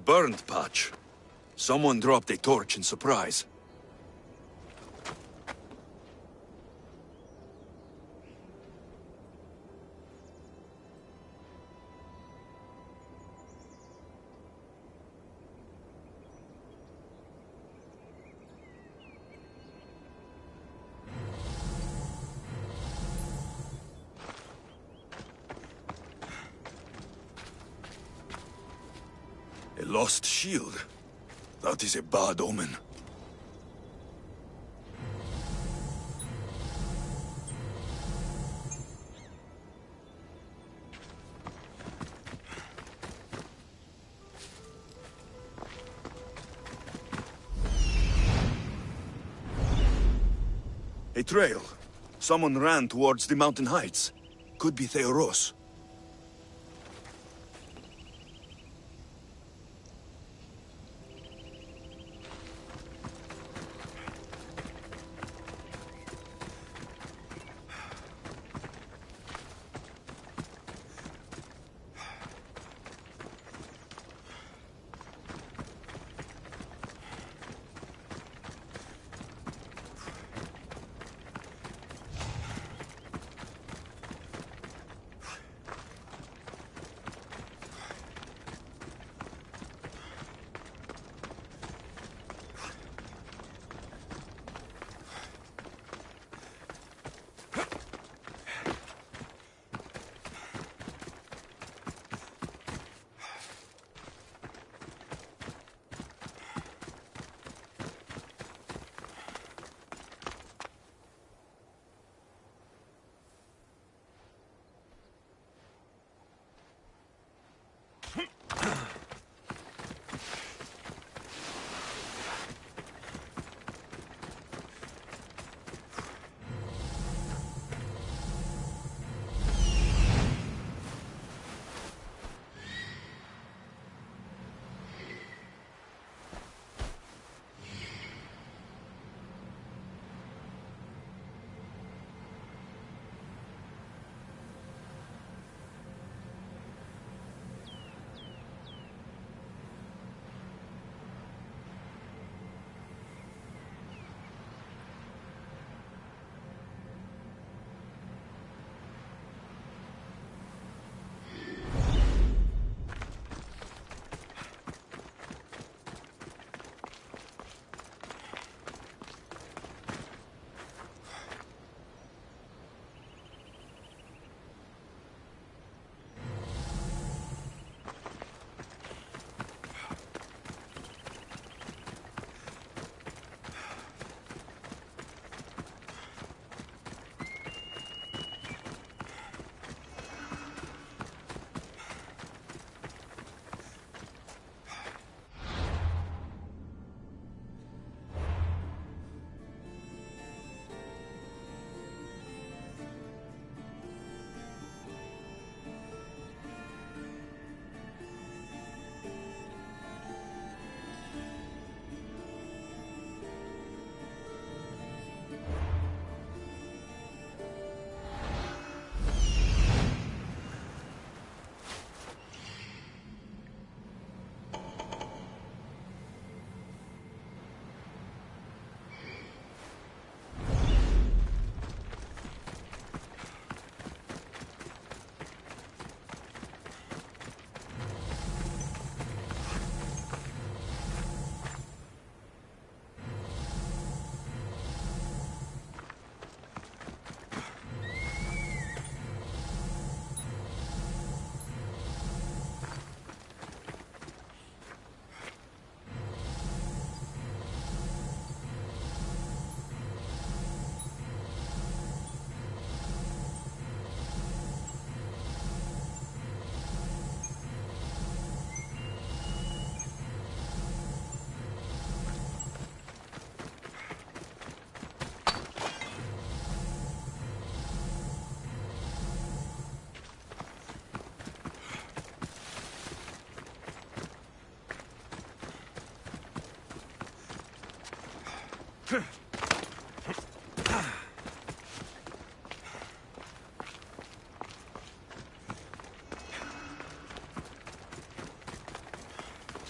burned patch. Someone dropped a torch in surprise. A lost shield. That is a bad omen. A trail. Someone ran towards the mountain heights. Could be Theoros.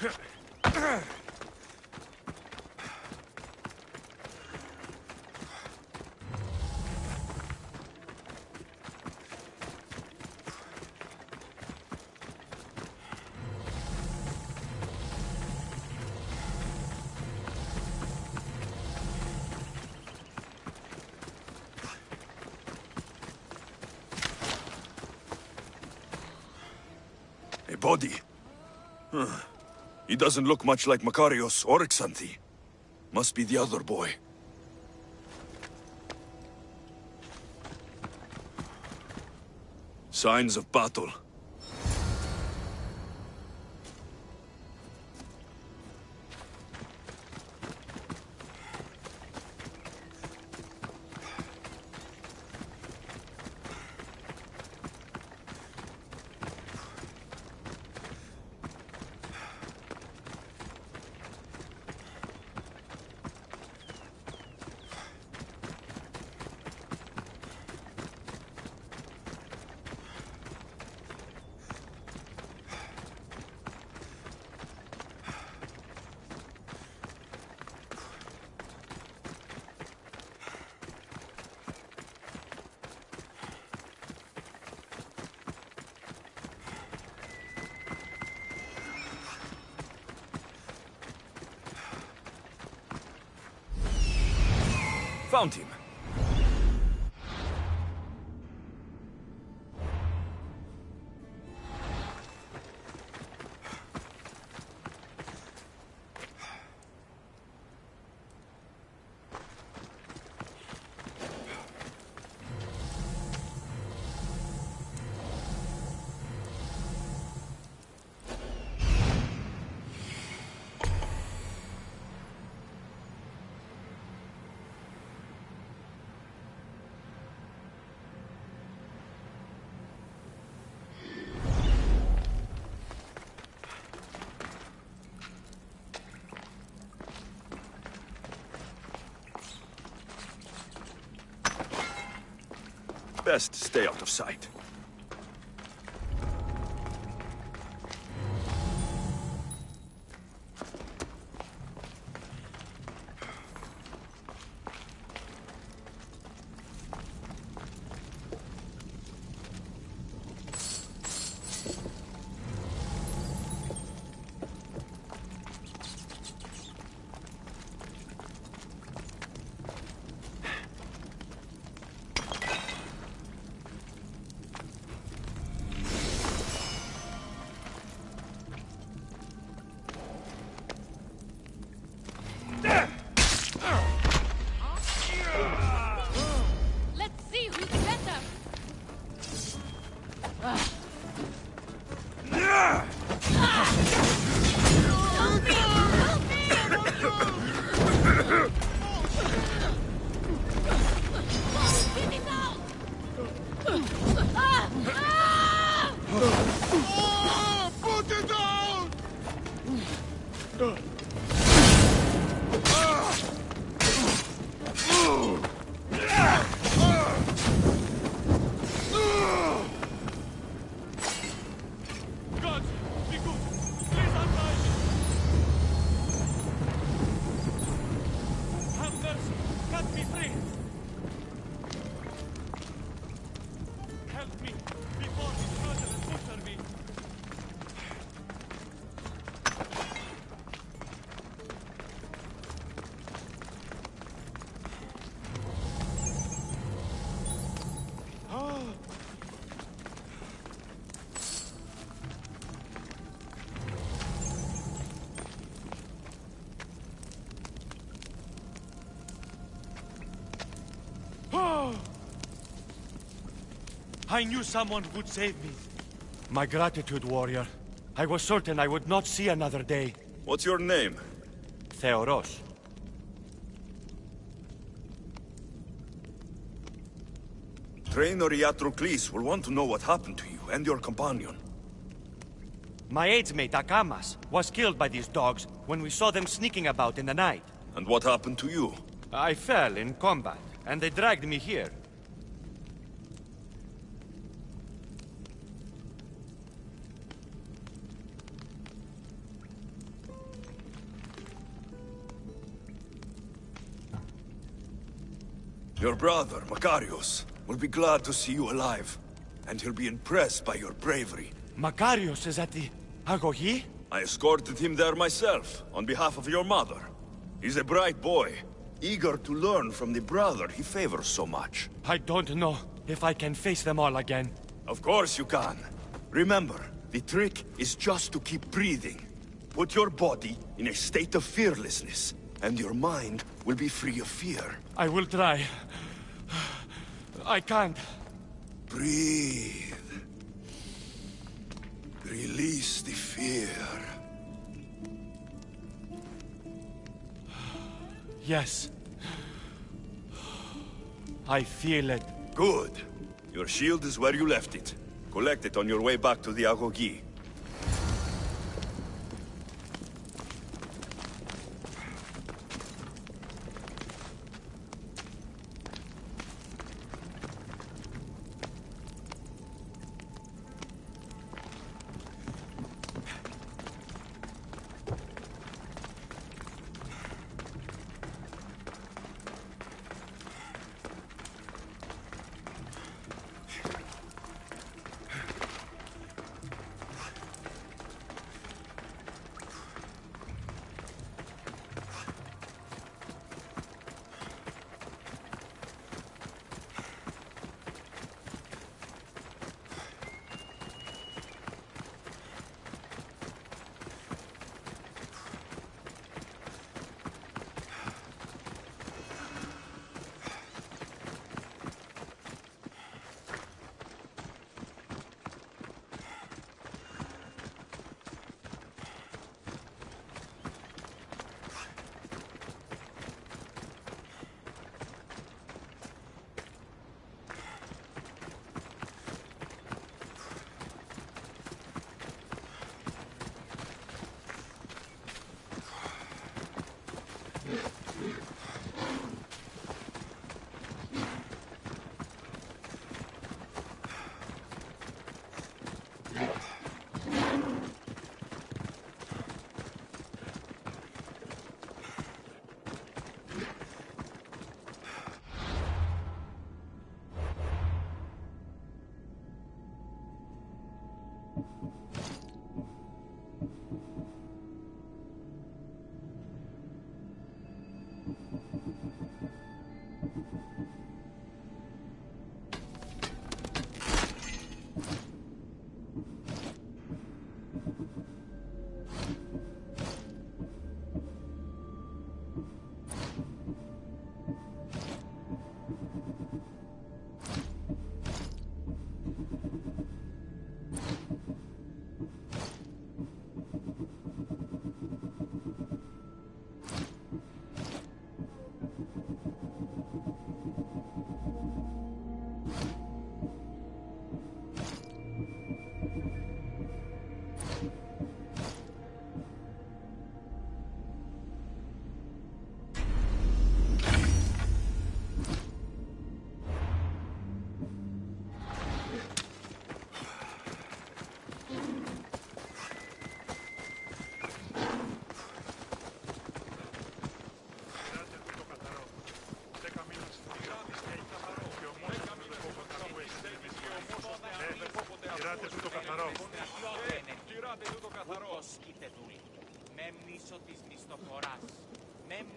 A body. Huh. He doesn't look much like Makarios or Xanthi. Must be the other boy. Signs of battle. Found him. Best stay out of sight. I knew someone would save me. My gratitude, warrior. I was certain I would not see another day. What's your name? Theoros. Trainer Iatrocles will want to know what happened to you and your companion. My aides mate, Akamas, was killed by these dogs when we saw them sneaking about in the night. And what happened to you? I fell in combat, and they dragged me here. Your brother, Makarios, will be glad to see you alive, and he'll be impressed by your bravery. Makarios is at the Agogi? I escorted him there myself, on behalf of your mother. He's a bright boy, eager to learn from the brother he favors so much. I don't know if I can face them all again. Of course you can. Remember, the trick is just to keep breathing. Put your body in a state of fearlessness, and your mind will be free of fear. I will try. I can't. Breathe. Release the fear. Yes. I feel it. Good. Your shield is where you left it. Collect it on your way back to the Agogi.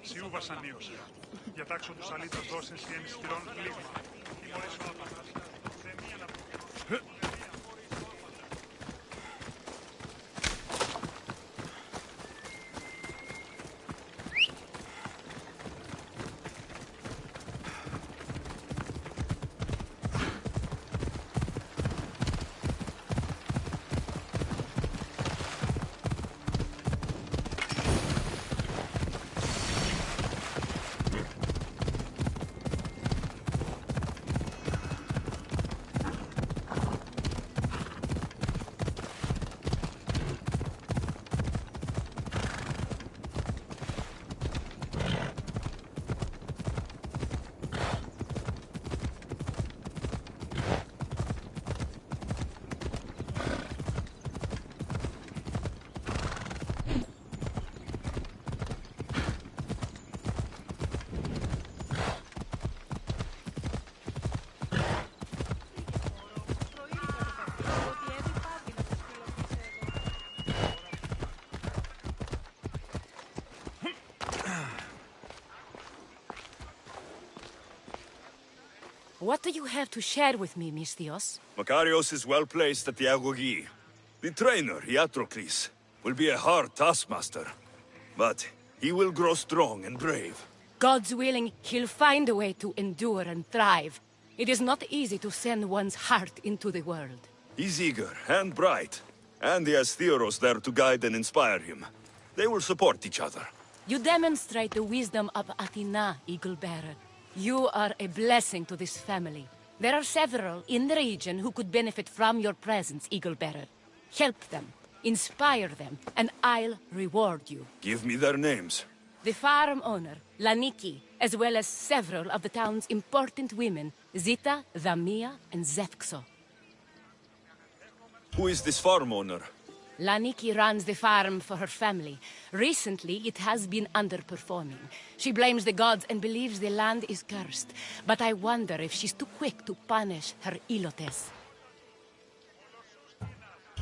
Σιού βασανίωσε. Για τάξο τους αλήτως δώσιν σχένης χειρών πλήγμα. Τιμωρήσου απαντάς. Σε μία να What do you have to share with me, Misthios? Makarios is well placed at the Agogi. The trainer, Iatrocles, will be a hard taskmaster. But he will grow strong and brave. God's willing, he'll find a way to endure and thrive. It is not easy to send one's heart into the world. He's eager and bright. And he has Theros there to guide and inspire him. They will support each other. You demonstrate the wisdom of Athena, Eagle-Bearer. You are a blessing to this family. There are several in the region who could benefit from your presence, Eagle-Bearer. Help them, inspire them, and I'll reward you. Give me their names. The farm owner, Laniki, as well as several of the town's important women, Zita, Dhamia, and Zefxo. Who is this farm owner? Laniki runs the farm for her family. Recently, it has been underperforming. She blames the gods and believes the land is cursed. But I wonder if she's too quick to punish her ilotes.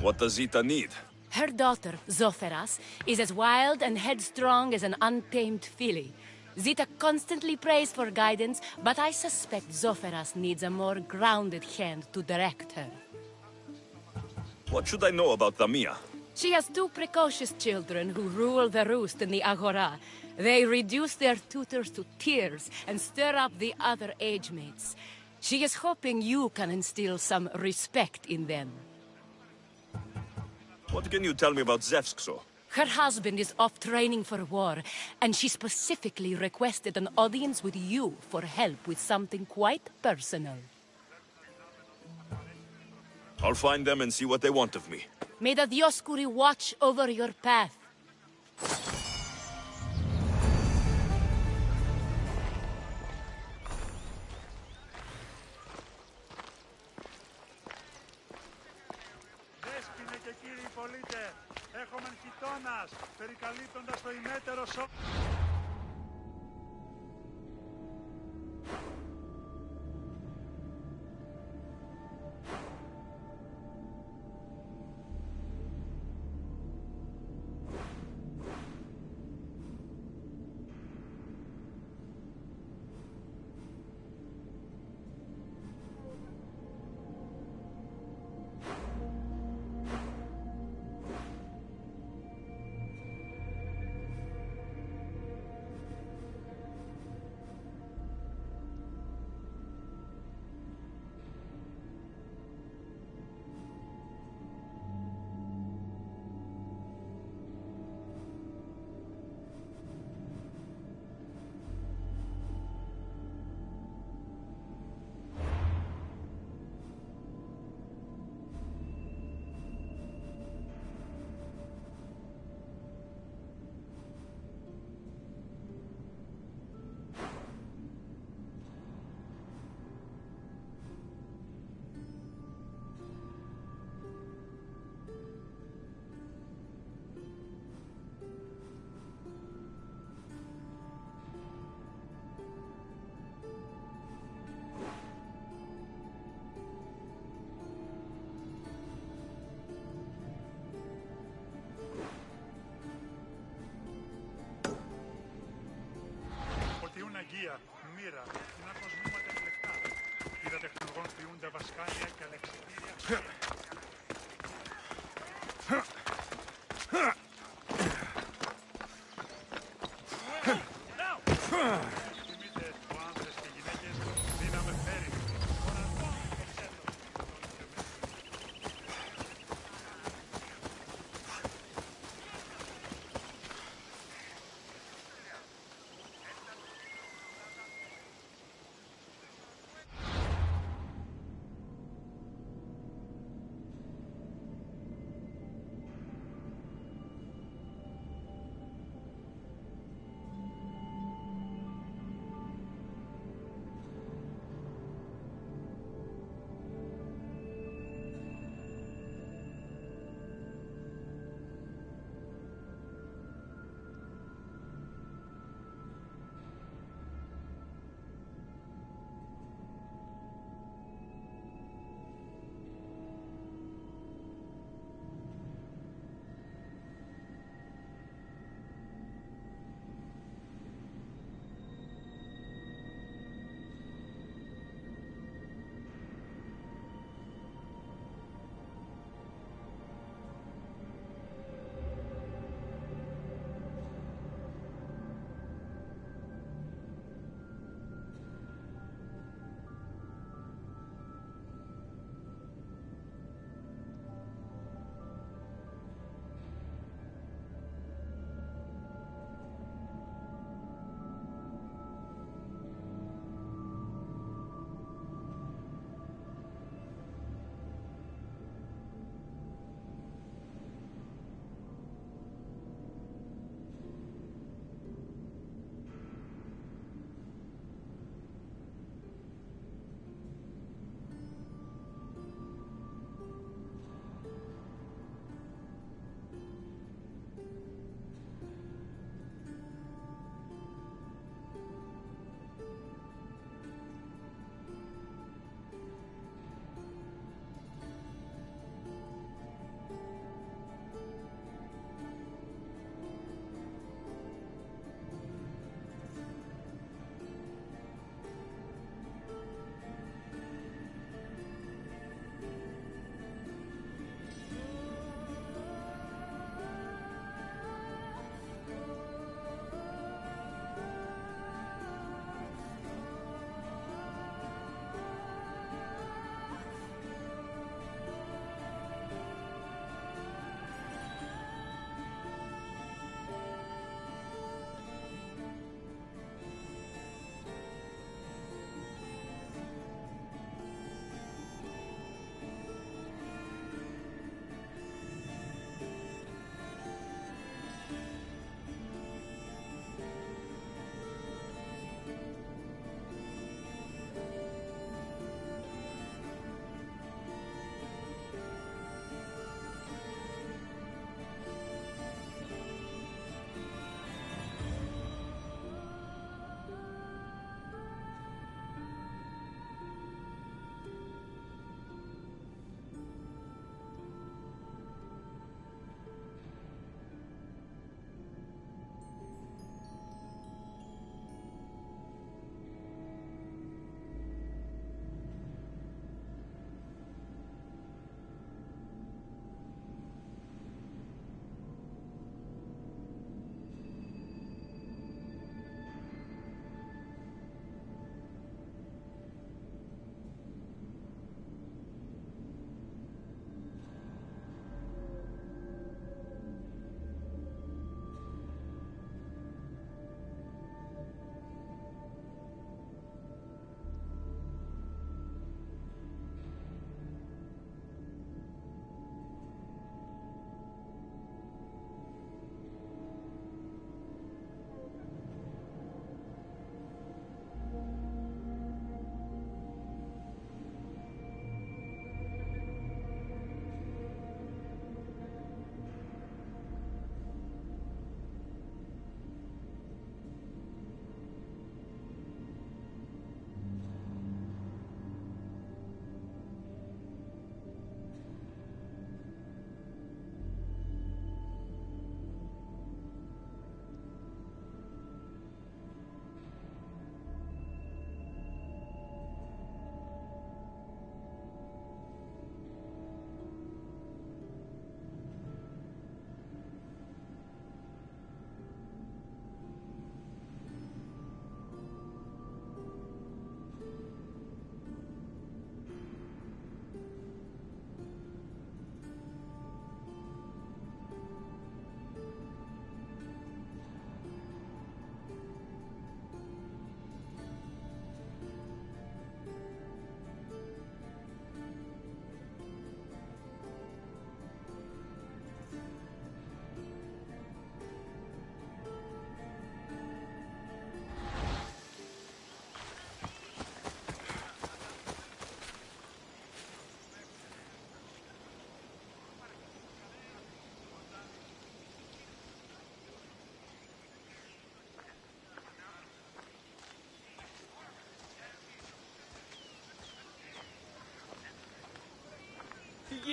What does Zita need? Her daughter, Zotheras, is as wild and headstrong as an untamed filly. Zita constantly prays for guidance, but I suspect Zotheras needs a more grounded hand to direct her. What should I know about Dhamia? She has two precocious children who rule the roost in the Agora. They reduce their tutors to tears and stir up the other age mates. She is hoping you can instill some respect in them. What can you tell me about Zefxo? Her husband is off training for war, and she specifically requested an audience with you for help with something quite personal. I'll find them and see what they want of me. May the Dioscuri watch over your path. Δέσποινε και κύριοι πολίτε, έχομεν χιτώνας, περικαλύπτοντας το ημέτερο Αγία, μοίρα, κοινάκος νούματα και λεπτά. Είδα τεχνουργών ποιούνται βασκάνια και αλεξιτήρια. Θυμείτε του άνδρες και γυναίκες, δύναμε φέρει.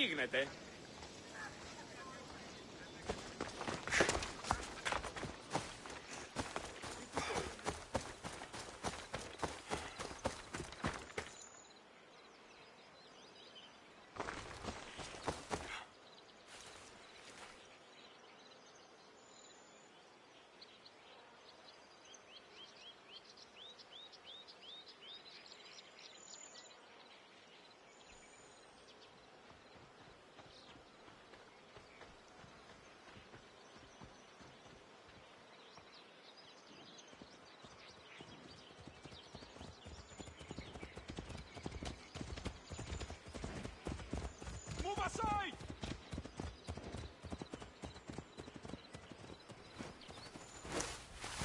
ρίχνετε. Move aside!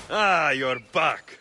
Ah, you're back.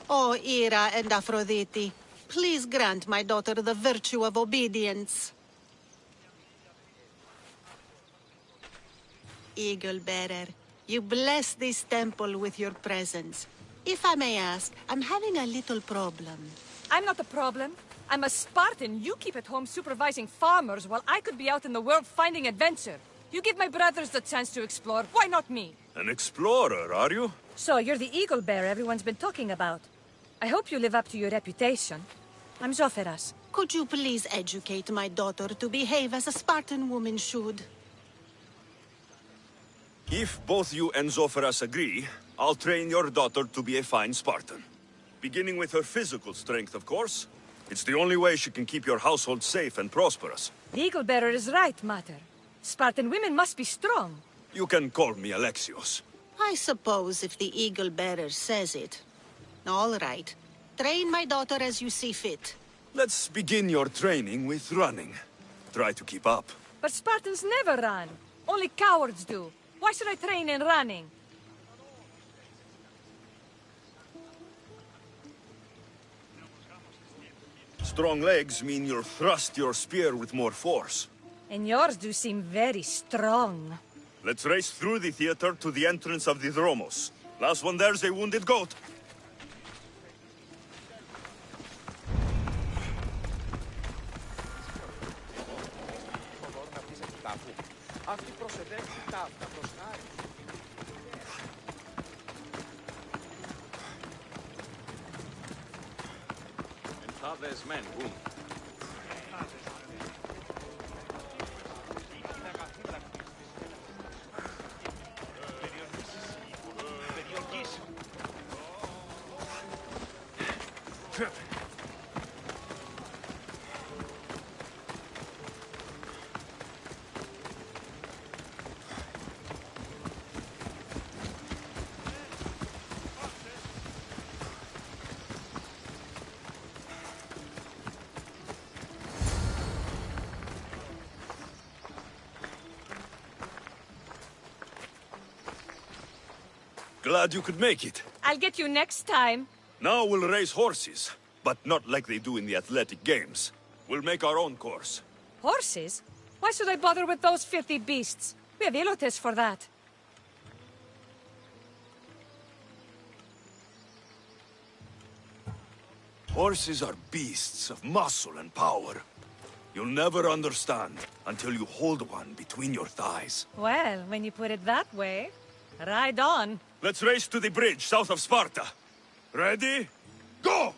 Oh, Ira and Aphrodite, please grant my daughter the virtue of obedience. Eagle Bearer, you bless this temple with your presence. If I may ask, I'm having a little problem. I'm not the problem. I'm a Spartan. You keep at home supervising farmers while I could be out in the world finding adventure. You give my brothers the chance to explore. Why not me? An explorer, are you? So, you're the eagle bearer everyone's been talking about. I hope you live up to your reputation. I'm Zoferas. Could you please educate my daughter to behave as a Spartan woman should? If both you and Zoferas agree, I'll train your daughter to be a fine Spartan. Beginning with her physical strength, of course. It's the only way she can keep your household safe and prosperous. The eagle bearer is right, Mater. Spartan women must be strong. You can call me Alexios. I suppose if the Eagle Bearer says it. All right. Train my daughter as you see fit. Let's begin your training with running. Try to keep up. But Spartans never run. Only cowards do. Why should I train in running? Strong legs mean you'll thrust your spear with more force. And yours do seem very strong. Let's race through the theater to the entrance of the Dromos. Last one there's a wounded goat. Glad you could make it. I'll get you next time. Now we'll race horses, but not like they do in the athletic games. We'll make our own course. Horses? Why should I bother with those filthy beasts? We have elotes for that. Horses are beasts of muscle and power. You'll never understand until you hold one between your thighs. Well, when you put it that way, ride on. Let's race to the bridge south of Sparta. Ready? Go!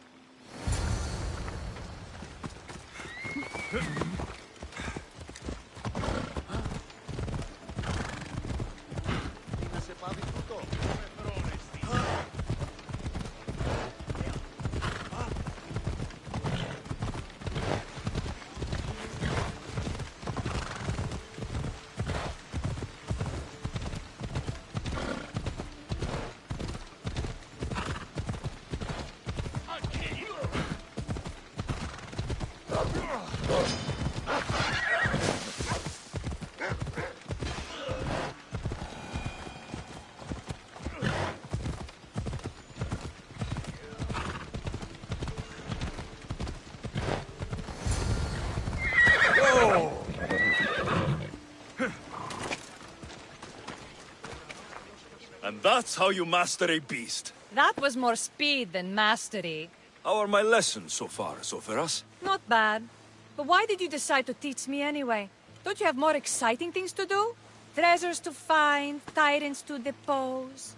And that's how you master a beast. That was more speed than mastery. How are my lessons so far, Zoferas? Not bad. But why did you decide to teach me anyway? Don't you have more exciting things to do? Treasures to find, tyrants to depose.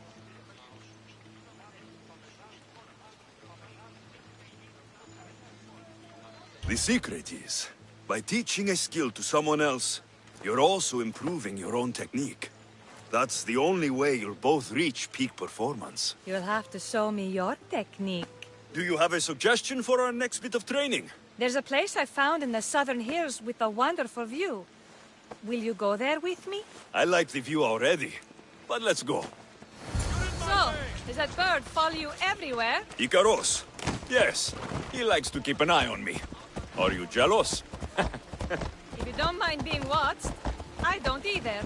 The secret is, by teaching a skill to someone else, you're also improving your own technique. That's the only way you'll both reach peak performance. You'll have to show me your technique. Do you have a suggestion for our next bit of training? There's a place I found in the southern hills with a wonderful view. Will you go there with me? I like the view already, but let's go. So, does that bird follow you everywhere? Ikaros. Yes, he likes to keep an eye on me. Are you jealous? If you don't mind being watched, I don't either.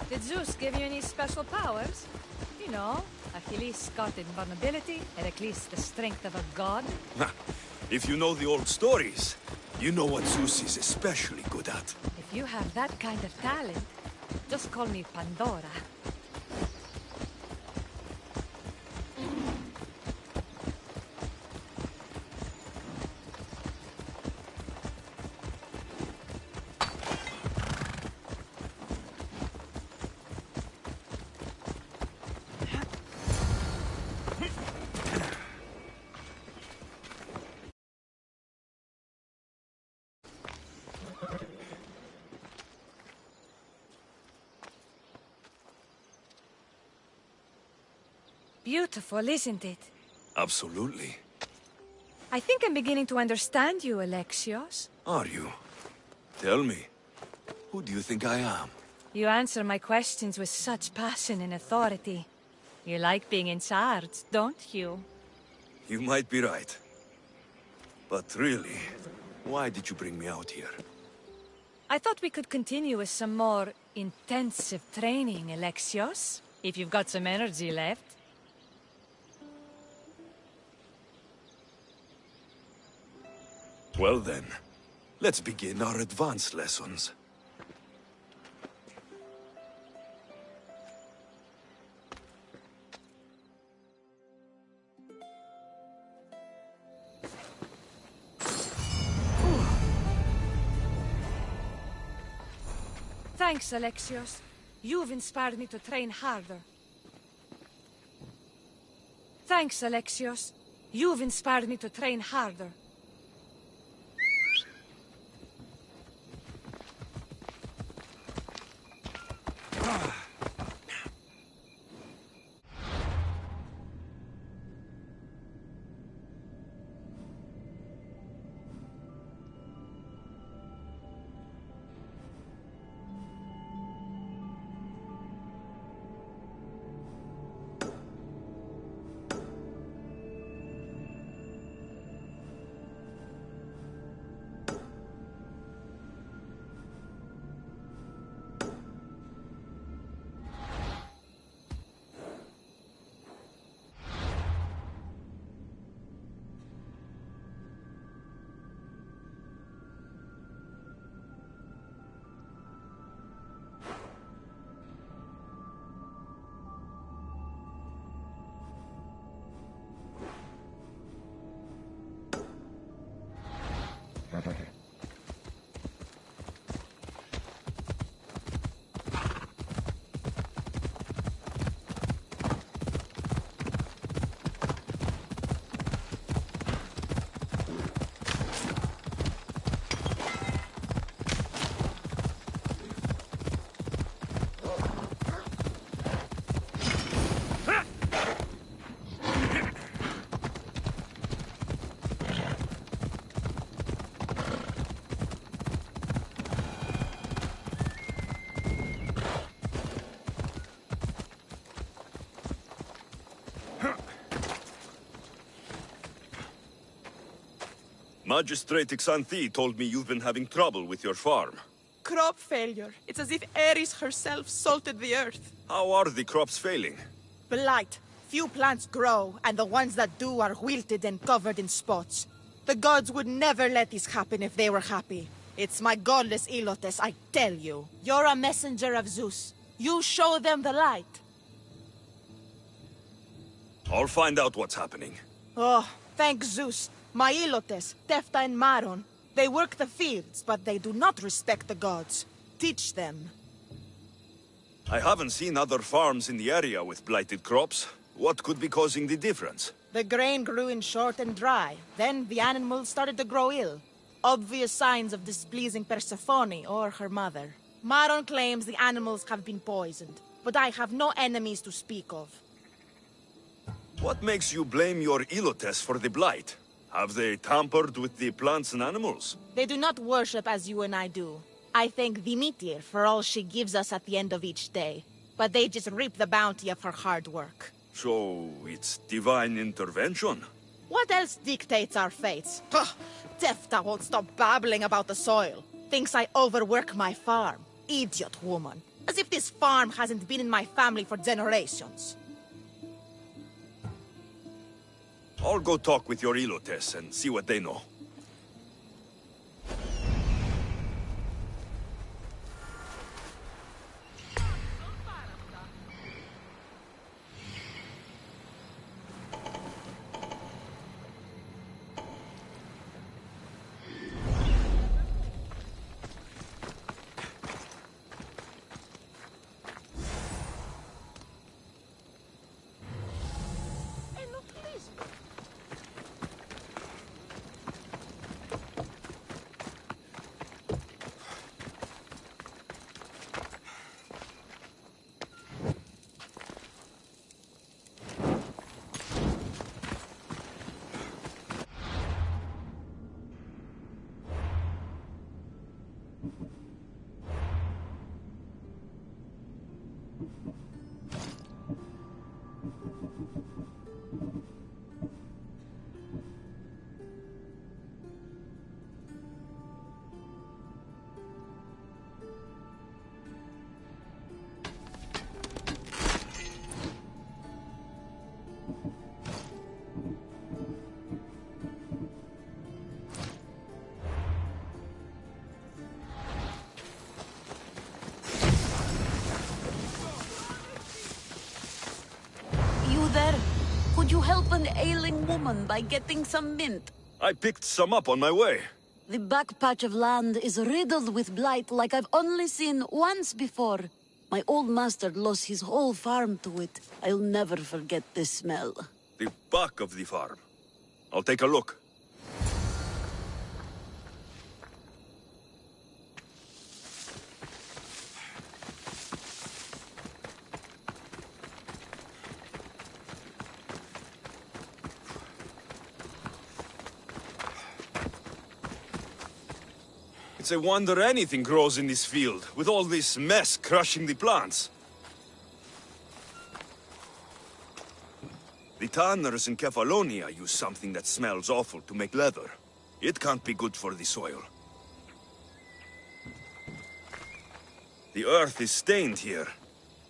Did Zeus give you any special powers? You know, Achilles got invulnerability, Heracles the strength of a god. If you know the old stories, you know what Zeus is especially good at. If you have that kind of talent, just call me Pandora. Beautiful, isn't it? Absolutely. I think I'm beginning to understand you, Alexios. Are you? Tell me, who do you think I am? You answer my questions with such passion and authority. You like being in charge, don't you? You might be right. But really, why did you bring me out here? I thought we could continue with some more intensive training, Alexios. If you've got some energy left. Well then, let's begin our advanced lessons. Thanks, Alexios. You've inspired me to train harder. Thanks, Alexios. You've inspired me to train harder. Magistrate Xanthi told me you've been having trouble with your farm. Crop failure. It's as if Ares herself salted the earth. How are the crops failing? Blight. Few plants grow, and the ones that do are wilted and covered in spots. The gods would never let this happen if they were happy. It's my godless Ilotes, I tell you. You're a messenger of Zeus. You show them the light. I'll find out what's happening. Oh, thank Zeus. My Ilotes, Tefta and Maron. They work the fields, but they do not respect the gods. Teach them. I haven't seen other farms in the area with blighted crops. What could be causing the difference? The grain grew in short and dry. Then the animals started to grow ill. Obvious signs of displeasing Persephone or her mother. Maron claims the animals have been poisoned, but I have no enemies to speak of. What makes you blame your Ilotes for the blight? Have they tampered with the plants and animals? They do not worship as you and I do. I thank Demeter for all she gives us at the end of each day. But they just reap the bounty of her hard work. So, it's divine intervention? What else dictates our fates? Ugh, Tefta won't stop babbling about the soil. Thinks I overwork my farm. Idiot woman. As if this farm hasn't been in my family for generations. I'll go talk with your Ilotes and see what they know. Could you help an ailing woman by getting some mint? I picked some up on my way. The back patch of land is riddled with blight like I've only seen once before. My old master lost his whole farm to it. I'll never forget this smell. The back of the farm. I'll take a look. It's a wonder anything grows in this field, with all this mess crushing the plants. The tanners in Kefalonia use something that smells awful to make leather. It can't be good for the soil. The earth is stained here.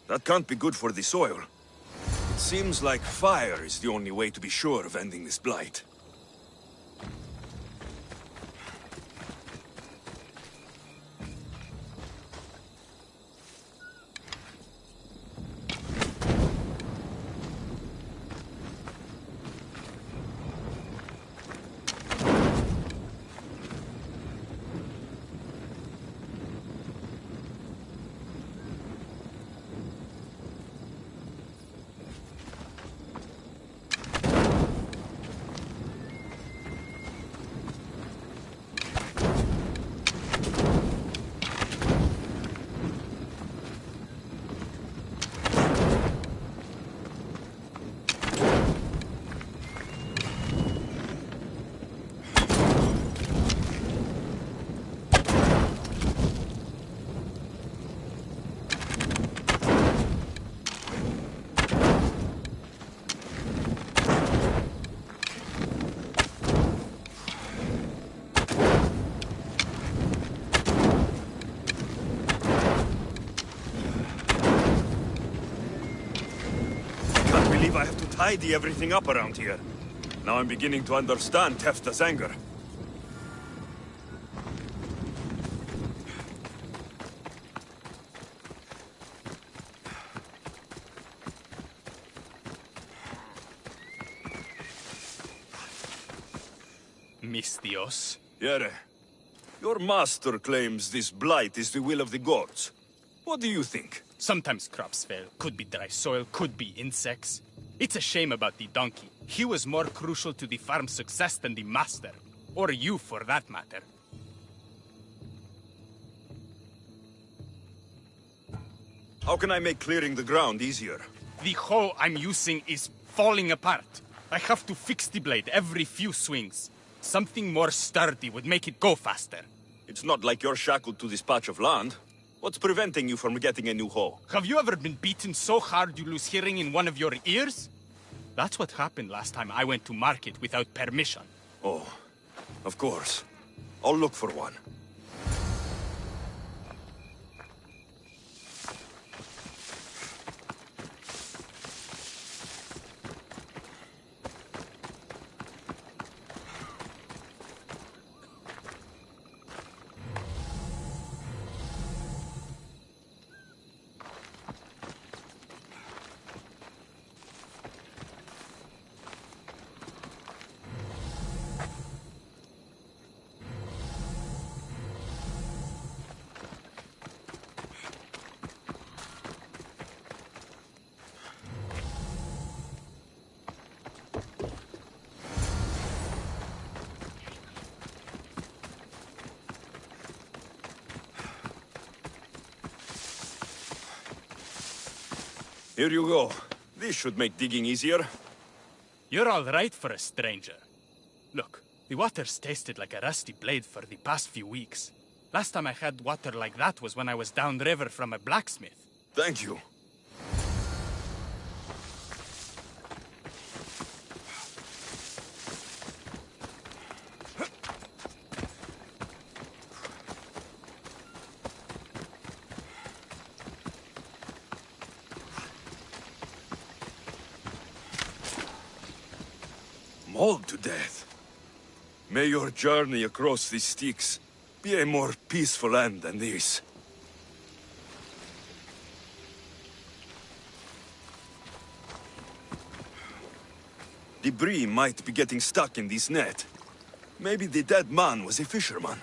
That can't be good for the soil. It seems like fire is the only way to be sure of ending this blight. I have to tidy everything up around here. Now I'm beginning to understand Tefta's anger. Mistios. Yere, your master claims this blight is the will of the gods. What do you think? Sometimes crops fail. Could be dry soil, could be insects. It's a shame about the donkey. He was more crucial to the farm's success than the master. Or you, for that matter. How can I make clearing the ground easier? The hoe I'm using is falling apart. I have to fix the blade every few swings. Something more sturdy would make it go faster. It's not like you're shackled to this patch of land. What's preventing you from getting a new hoe? Have you ever been beaten so hard you lose hearing in one of your ears? That's what happened last time I went to market without permission. Oh, of course. I'll look for one. Here you go. This should make digging easier. You're all right for a stranger. Look, the water's tasted like a rusty blade for the past few weeks. Last time I had water like that was when I was downriver from a blacksmith. Thank you. Mauled to death. May your journey across the Styx be a more peaceful end than this. Debris might be getting stuck in this net. Maybe the dead man was a fisherman.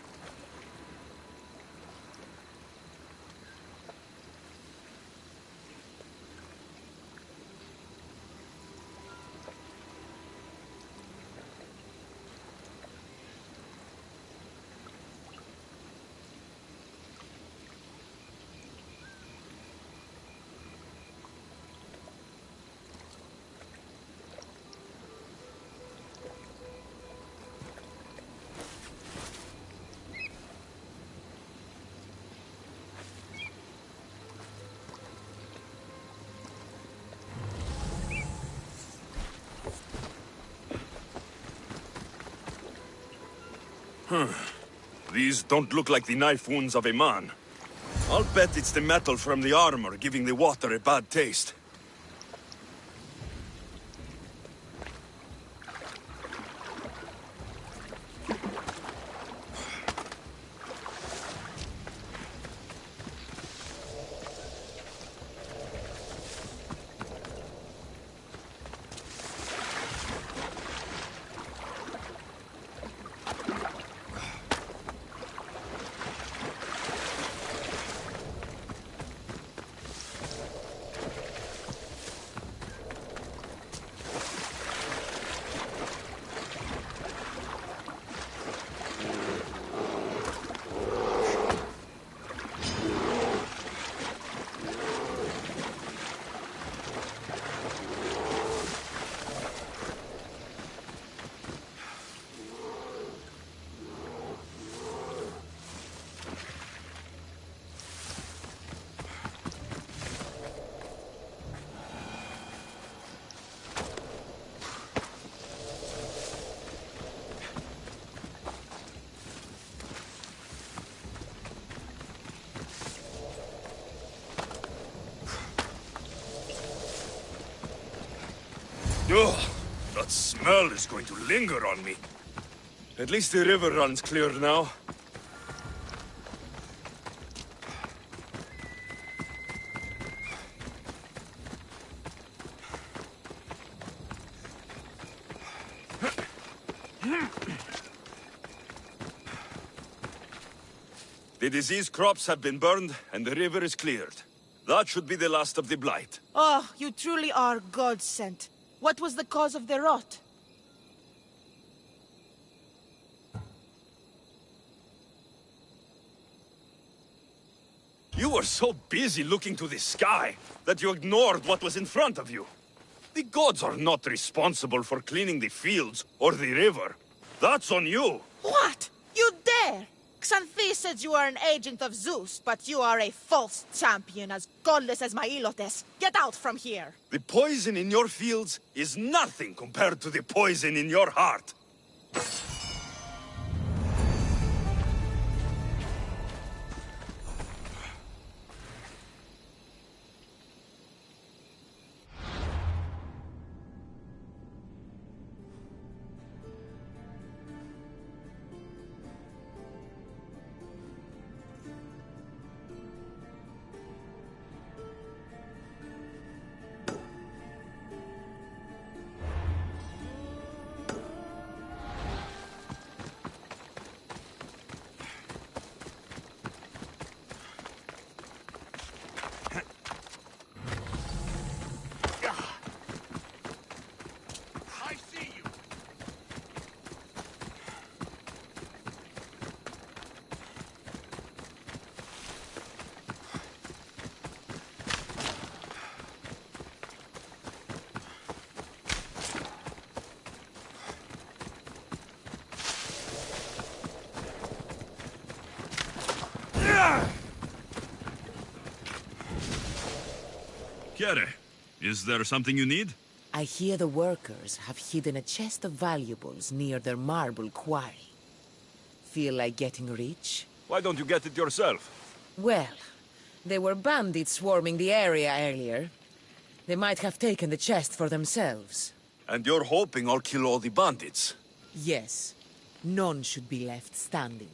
These don't look like the knife wounds of a man. I'll bet it's the metal from the armor giving the water a bad taste. Ugh, that smell is going to linger on me. At least the river runs clear now. The disease crops have been burned, and the river is cleared. That should be the last of the blight. Oh, you truly are God-sent. What was the cause of the rot? You were so busy looking to the sky that you ignored what was in front of you. The gods are not responsible for cleaning the fields or the river. That's on you. What? You dare? Xanthi said you are an agent of Zeus, but you are a false champion, as godless as my Ilotes. Get out from here! The poison in your fields is nothing compared to the poison in your heart. Chiere, is there something you need? I hear the workers have hidden a chest of valuables near their marble quarry. Feel like getting rich? Why don't you get it yourself? Well, there were bandits swarming the area earlier. They might have taken the chest for themselves. And you're hoping I'll kill all the bandits? Yes. None should be left standing.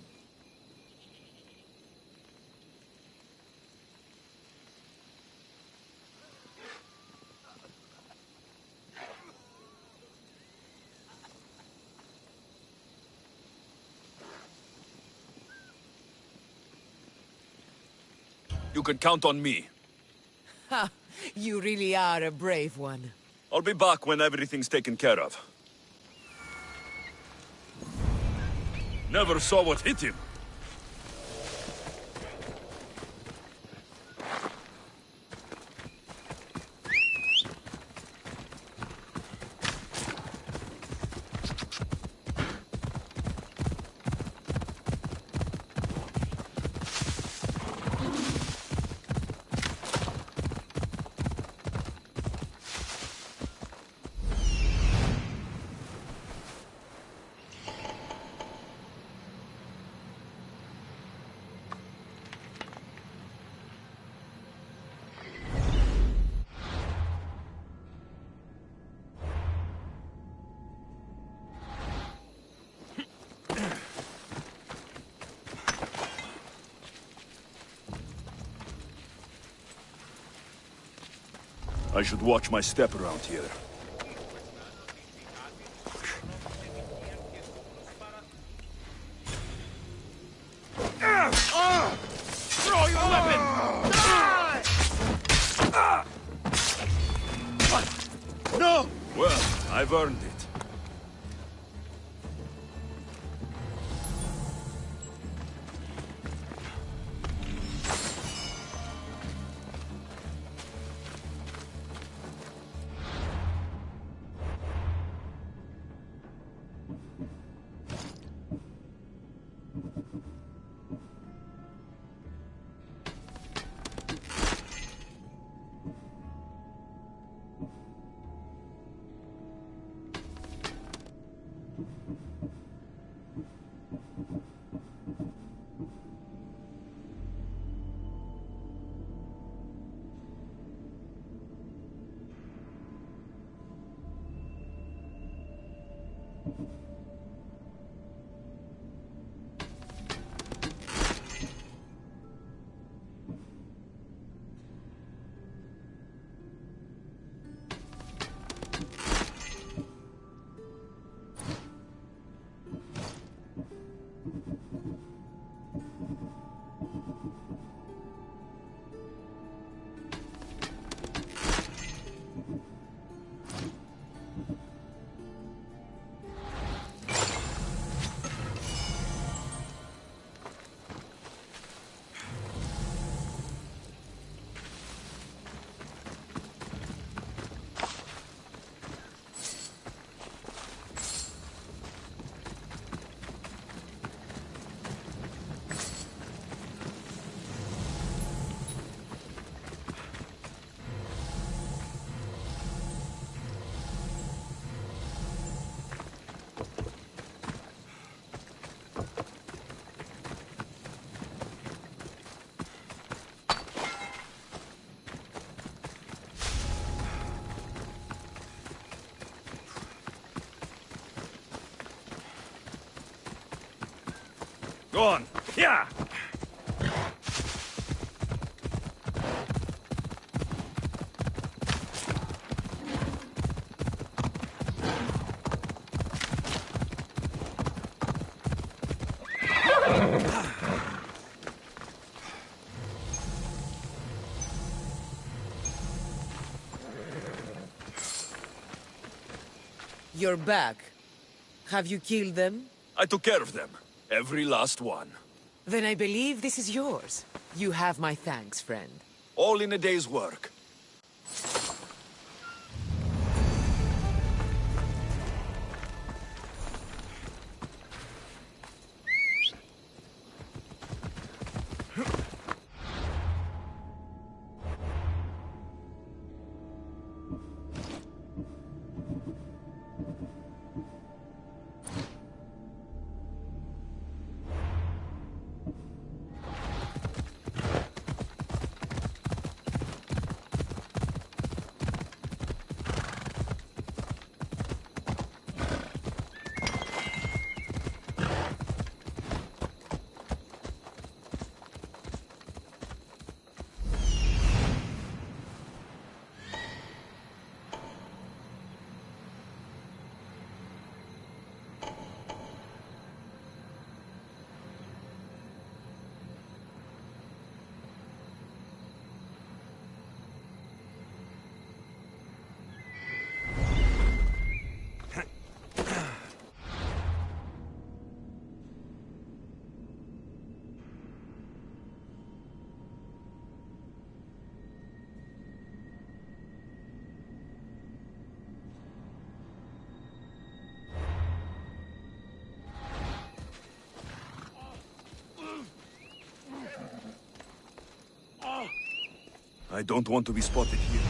You can count on me. Ha! You really are a brave one. I'll be back when everything's taken care of. Never saw what hit him. I should watch my step around here. Throw your weapon! No! Well, I've earned it. on! Yeah! You're back. Have you killed them? I took care of them. Every last one. Then I believe this is yours. You have my thanks, friend. All in a day's work. I don't want to be spotted here.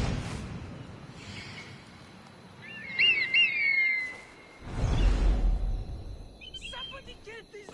Somebody get these...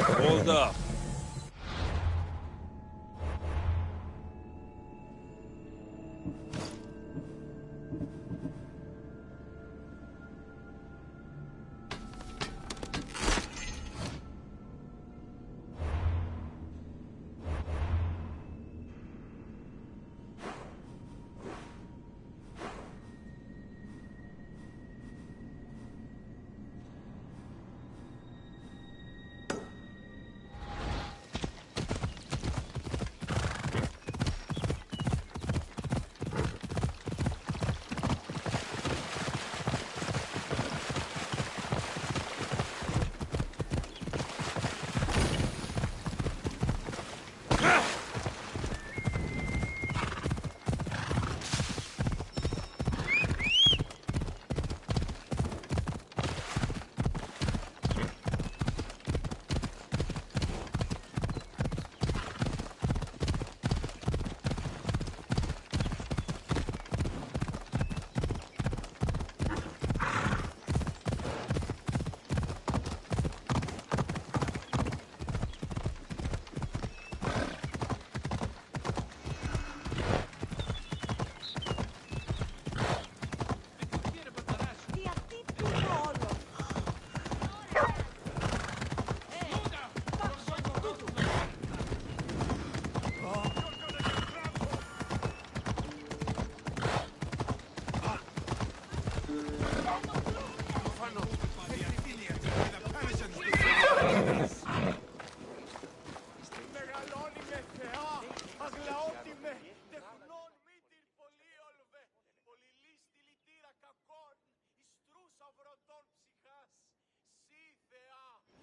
Hold up.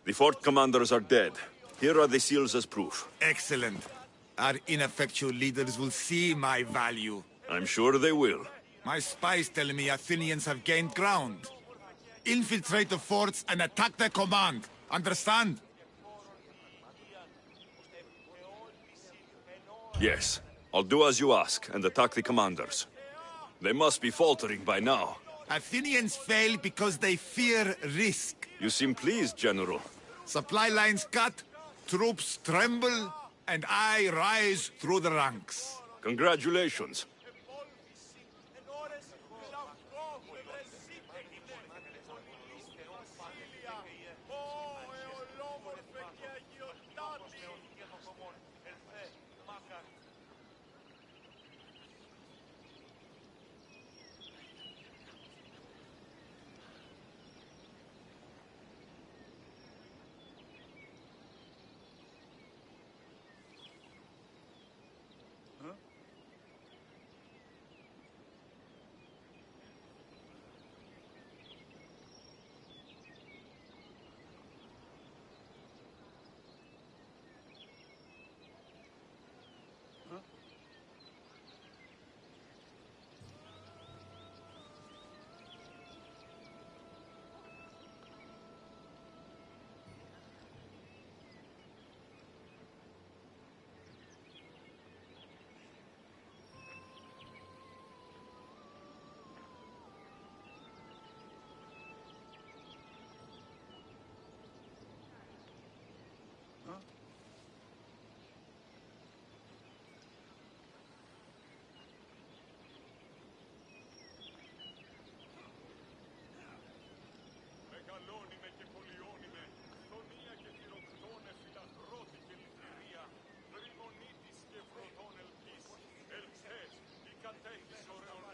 The fort commanders are dead. Here are the seals as proof. Excellent. Our ineffectual leaders will see my value. I'm sure they will. My spies tell me Athenians have gained ground. Infiltrate the forts and attack their command. Understand? Yes. I'll do as you ask and attack the commanders. They must be faltering by now. Athenians fail because they fear risk. You seem pleased, General. Supply lines cut, troops tremble, and I rise through the ranks. Congratulations.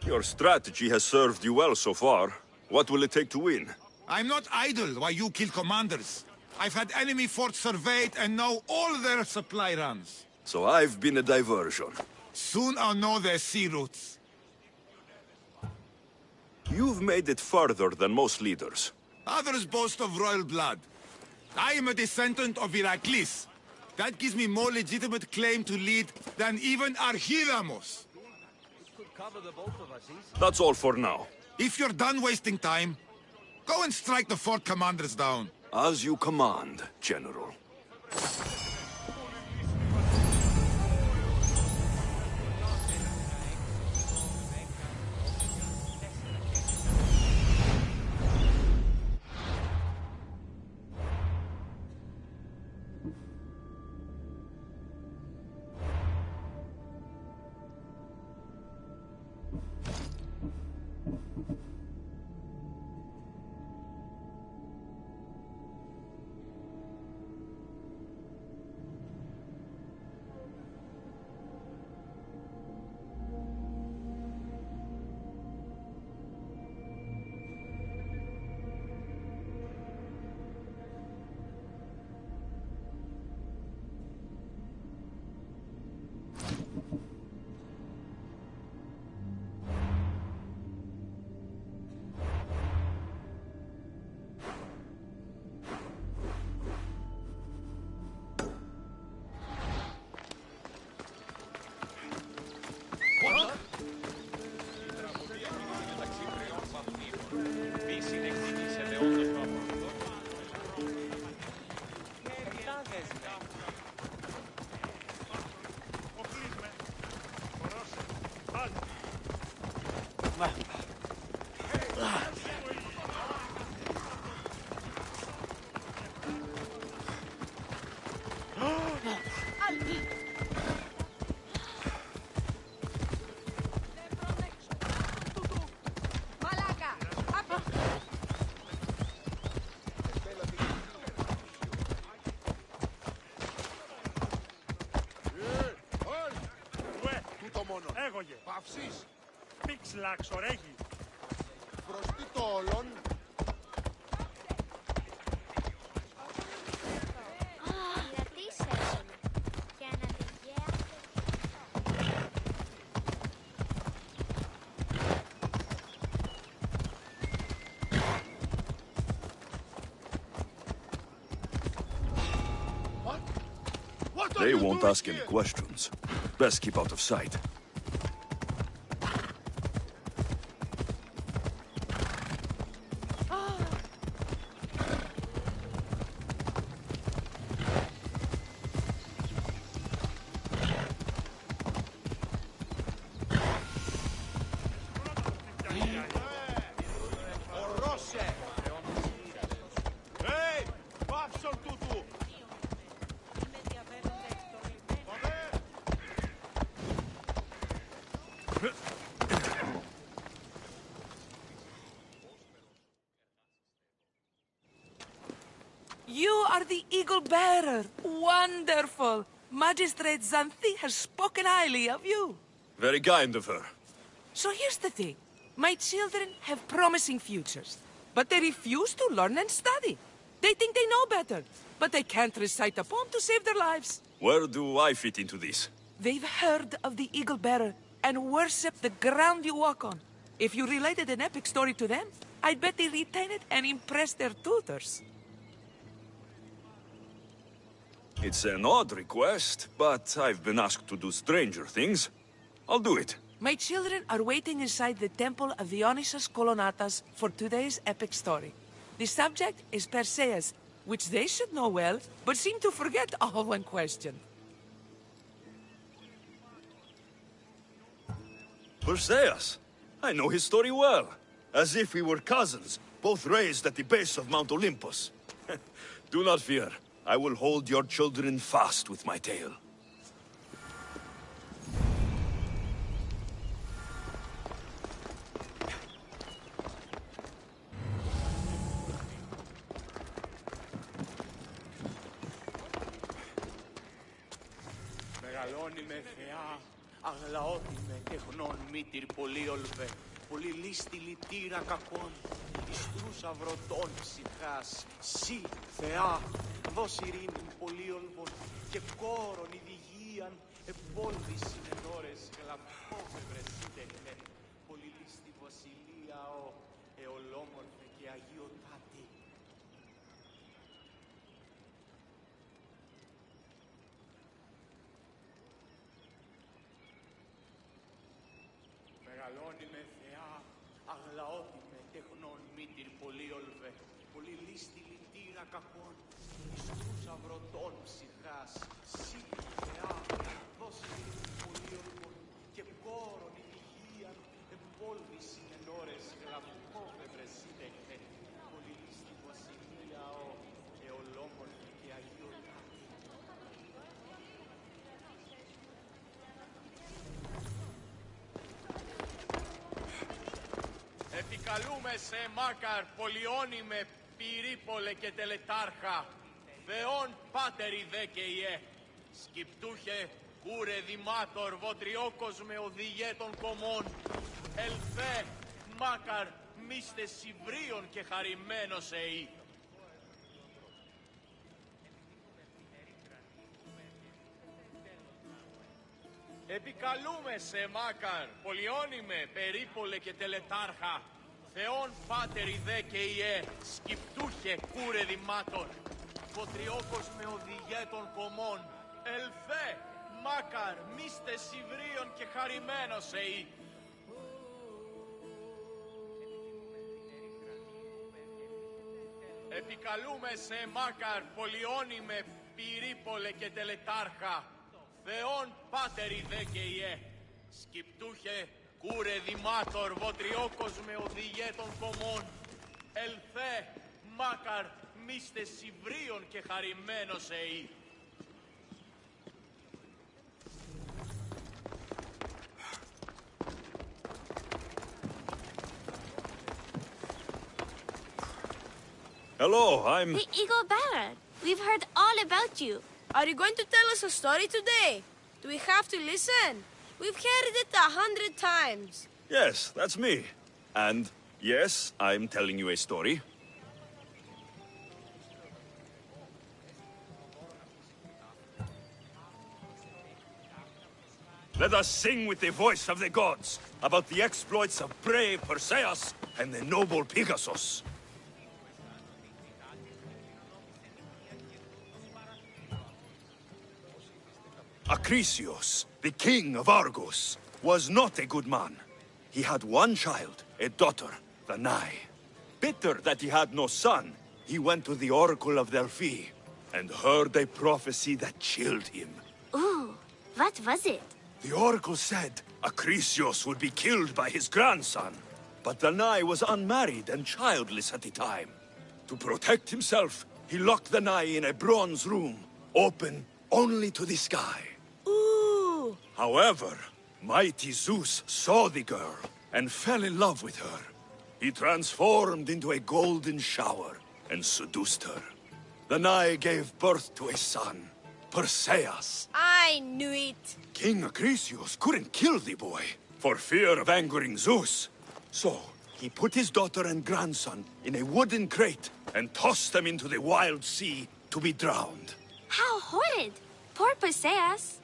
Your strategy has served you well so far. What will it take to win? I'm not idle while you kill commanders. I've had enemy forts surveyed and know all their supply runs. So I've been a diversion. Soon I'll know their sea routes. You've made it further than most leaders. Others boast of royal blood. I am a descendant of Heracles. That gives me more legitimate claim to lead than even Archidamos. That's all for now. If you're done wasting time, go and strike the fort commanders down. As you command, General. Έγωγε. Παύσεις. Πίξλαξ, ορέγει. Μπροστί το όλον. They won't ask any questions. Best keep out of sight. You are the Eagle Bearer. Wonderful. Magistrate Xanthi has spoken highly of you. Very kind of her. So here's the thing. My children have promising futures, but they refuse to learn and study. They think they know better, but they can't recite a poem to save their lives. Where do I fit into this? They've heard of the Eagle Bearer and worship the ground you walk on. If you related an epic story to them, I'd bet they retain it and impress their tutors. It's an odd request, but I've been asked to do stranger things. I'll do it. My children are waiting inside the temple of Dionysus Kolonatas for today's epic story. The subject is Perseus, which they should know well, but seem to forget all when questioned. Perseus? I know his story well. As if we were cousins, both raised at the base of Mount Olympus. Do not fear. I will hold your children fast with my tail. Μεγαλώνει με θεά, αγλαώτη με τεχνών μήτυρ πολύ ολβέ, πολύ λίστη λυτήρα κακών, ιστρούς αυρωτών ψυχάς, σύ θεά, δώσ' ειρήνην πολύ ολβών και κόρον ειδηγίαν, επόλβης συνενώρες γλαμπόβευρες σύντεχνεν, πολύ λίστη βασιλεία ο, εολόμορφε και αγιοτάτη. Μεγαλώνει με θεά, αγλαώτη με τεχνών μήτυρ πολύ ολβέ, πολύ λίστη λυτήρα κακών, ιστρούς αυρωτών ψυχάς, σύ θεά, δώσ' ειρήνη πολύ ολβών και κόρον ειδηγίαν, επόλβης συνενώρες γλαμπόβευρες σύντεχνεν, πολύ λίστη βασιλεία ο, εολόμορφε και αγιοτάτη. Επικαλούμε σε Μάκαρ, πολιώνυμε, πυρίπολε και τελετάρχα, Θεόν πάτερη δε και ιέ, σκυπτούχε, κούρε δημάτορ, βοτριόκος με οδηγέ των κομμών, ελθέ, Μάκαρ, μίστε συμβρίων και χαρημένος εή. Επικαλούμε σε Μάκαρ, πολιώνυμε, περίπολε και τελετάρχα, Θεόν πάτερη δε και ιέ, σκυπτούχε, κούρε δημάτων, βοτριόκος με οδηγέ των κομμών, ελθέ, Μάκαρ, μίστε συμβρίων και χαρημένος εή. Επικαλούμε σε Μάκαρ, πολιώνυμε, πυρίπολε και τελετάρχα, θεόν πάτερη δε και ιέ, σκυπτούχε κούρε δημάτορ βοτριόκος με οδηγέ των κομμών, ελθέ μάκαρ μίστε συμβρίων και χαρημένος εή. Hello, I'm... The Eagle Bearer. We've heard all about you. Are you going to tell us a story today? Do we have to listen? We've heard it 100 times. Yes, that's me. And yes, I'm telling you a story. Let us sing with the voice of the gods about the exploits of brave Perseus and the noble Pegasus. Acrisius, the king of Argos, was not a good man. He had one child, a daughter, Danae. Bitter that he had no son, he went to the oracle of Delphi and heard a prophecy that chilled him. Ooh, what was it? The oracle said Acrisius would be killed by his grandson. But Danae was unmarried and childless at the time. To protect himself, he locked Danae in a bronze room, open only to the sky. Ooh! However, mighty Zeus saw the girl and fell in love with her. He transformed into a golden shower and seduced her. Danae gave birth to a son, Perseus. I knew it. King Acrisius couldn't kill the boy for fear of angering Zeus. So, he put his daughter and grandson in a wooden crate and tossed them into the wild sea to be drowned. How horrid! Poor Perseus.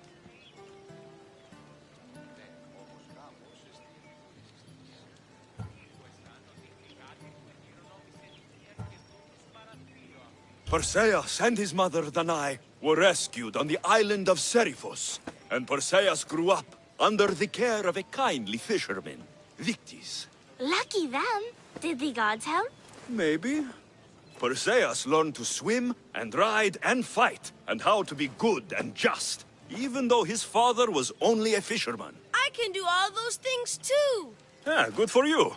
Perseus and his mother Danae were rescued on the island of Seriphos, and Perseus grew up under the care of a kindly fisherman, Victis. Lucky them. Did the gods help? Maybe. Perseus learned to swim and ride and fight, and how to be good and just, even though his father was only a fisherman. I can do all those things too. Yeah, good for you.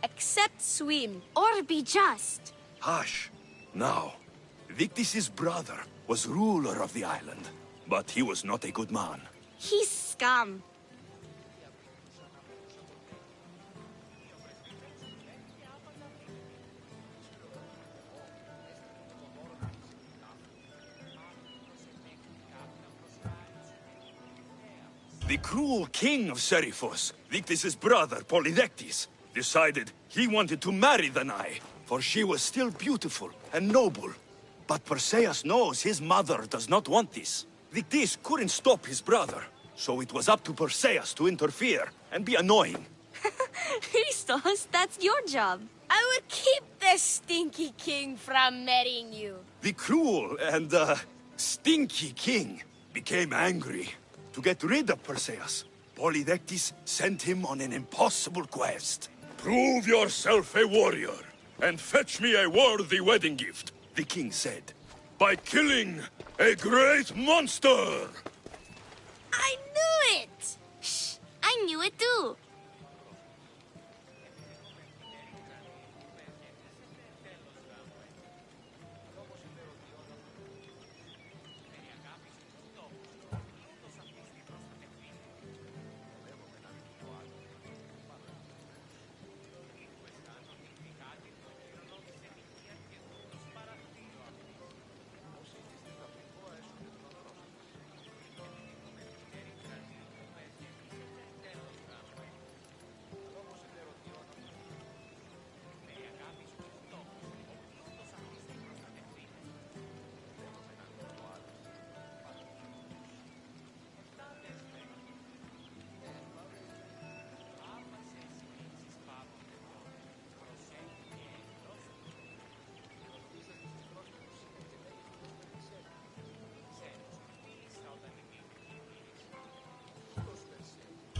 Except swim. Or be just. Hush. Now, Victis' brother was ruler of the island, but he was not a good man. He's scum. The cruel king of Seriphos, Victis' brother Polydectes, decided he wanted to marry Danae, for she was still beautiful and noble. But Perseus knows his mother does not want this. Victis couldn't stop his brother, so it was up to Perseus to interfere and be annoying. Christos, that's your job. I will keep the stinky king from marrying you. The cruel and, stinky king became angry. To get rid of Perseus, Polydectes sent him on an impossible quest. Prove yourself a warrior, and fetch me a worthy wedding gift, the king said, by killing a great monster! I knew it! Shh, I knew it too.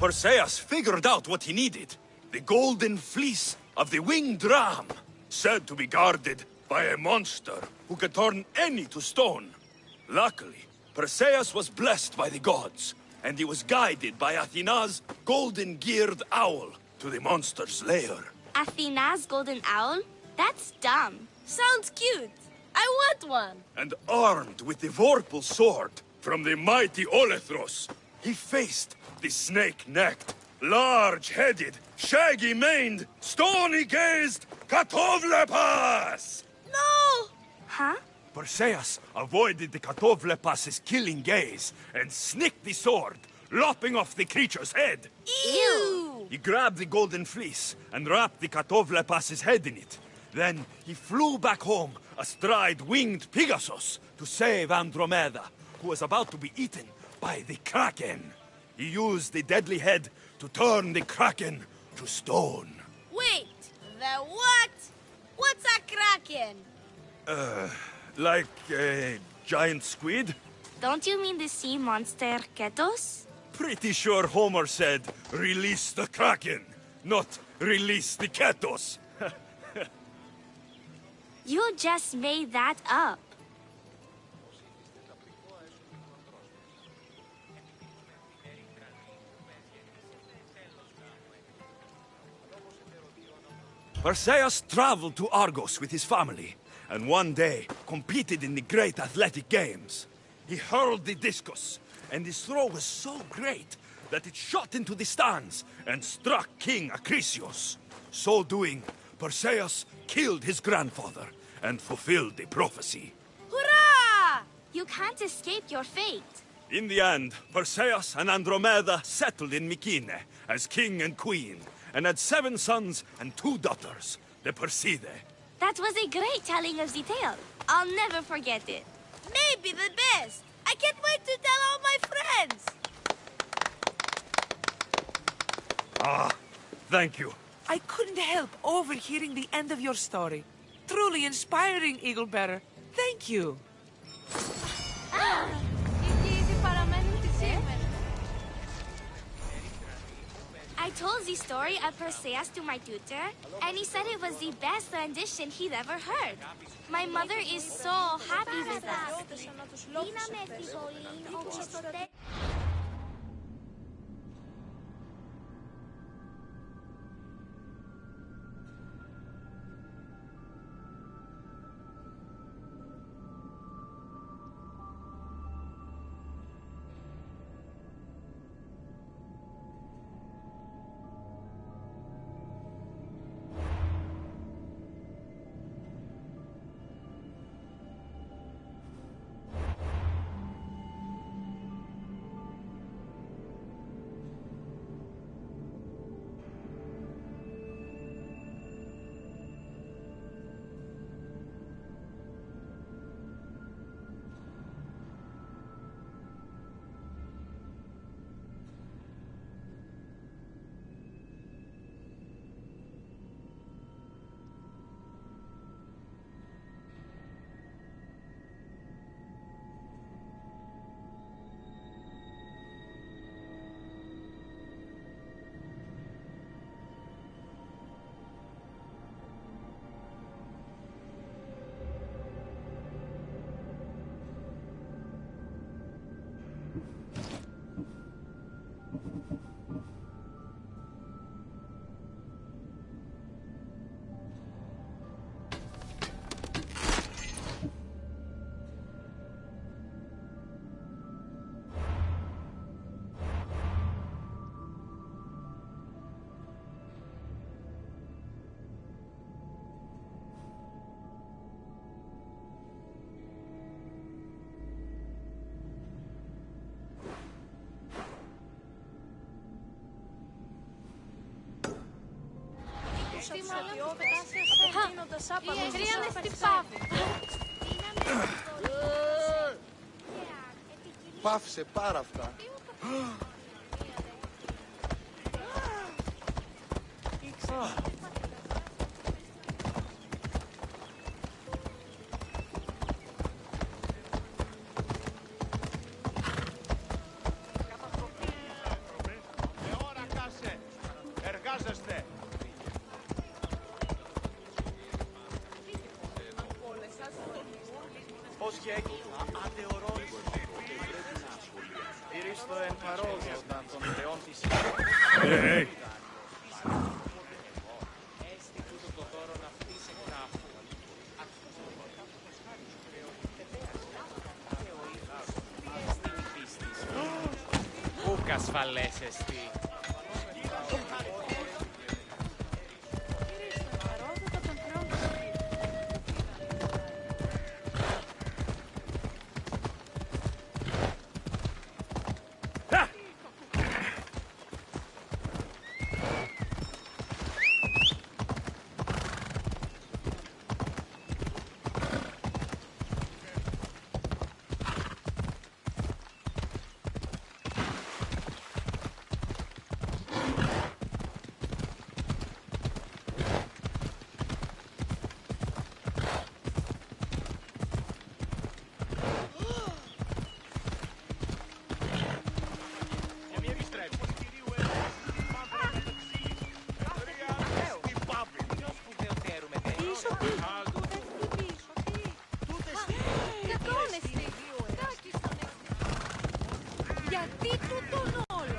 Perseus figured out what he needed. The golden fleece of the winged ram, said to be guarded by a monster who could turn any to stone. Luckily, Perseus was blessed by the gods, and he was guided by Athena's golden-geared owl to the monster's lair. Athena's golden owl? That's dumb. Sounds cute. I want one. And armed with the vorpal sword from the mighty Olethros, he faced the snake-necked, large-headed, shaggy-maned, stony-gazed Katovlepas! No! Huh? Perseus avoided the Katovlepas's killing gaze and snicked the sword, lopping off the creature's head. Ew! He grabbed the golden fleece and wrapped the Katovlepas's head in it. Then he flew back home astride winged Pegasus to save Andromeda, who was about to be eaten by the Kraken. He used the deadly head to turn the Kraken to stone. Wait, the what? What's a kraken? Like a giant squid? Don't you mean the sea monster Ketos? Pretty sure Homer said, release the Kraken, not release the Ketos. You just made that up. Perseus traveled to Argos with his family, and one day competed in the great athletic games. He hurled the discus, and his throw was so great that it shot into the stands and struck King Acrisius. So doing, Perseus killed his grandfather and fulfilled the prophecy. Hurrah! You can't escape your fate. In the end, Perseus and Andromeda settled in Mykene as king and queen, and had 7 sons and 2 daughters, the Perseidae. That was a great telling of the tale. I'll never forget it. Maybe the best. I can't wait to tell all my friends. Ah, thank you. I couldn't help overhearing the end of your story. Truly inspiring, Eaglebearer. Thank you. I told the story of Perseus to my tutor, and he said it was the best rendition he'd ever heard. My mother is so happy with us. Πάυσε πάρα αυτά. Εργάζεστε. Ως γέγγι, άντε ορώνει. έστω εν παρόδο όταν τον θεών της Hey. έστι τούτο το δώρο να αυτής εκτάφου. Και ο ήλιος έστι η πίστης. Ούκ ασφαλές εστι. Γιατί τούτον όλο.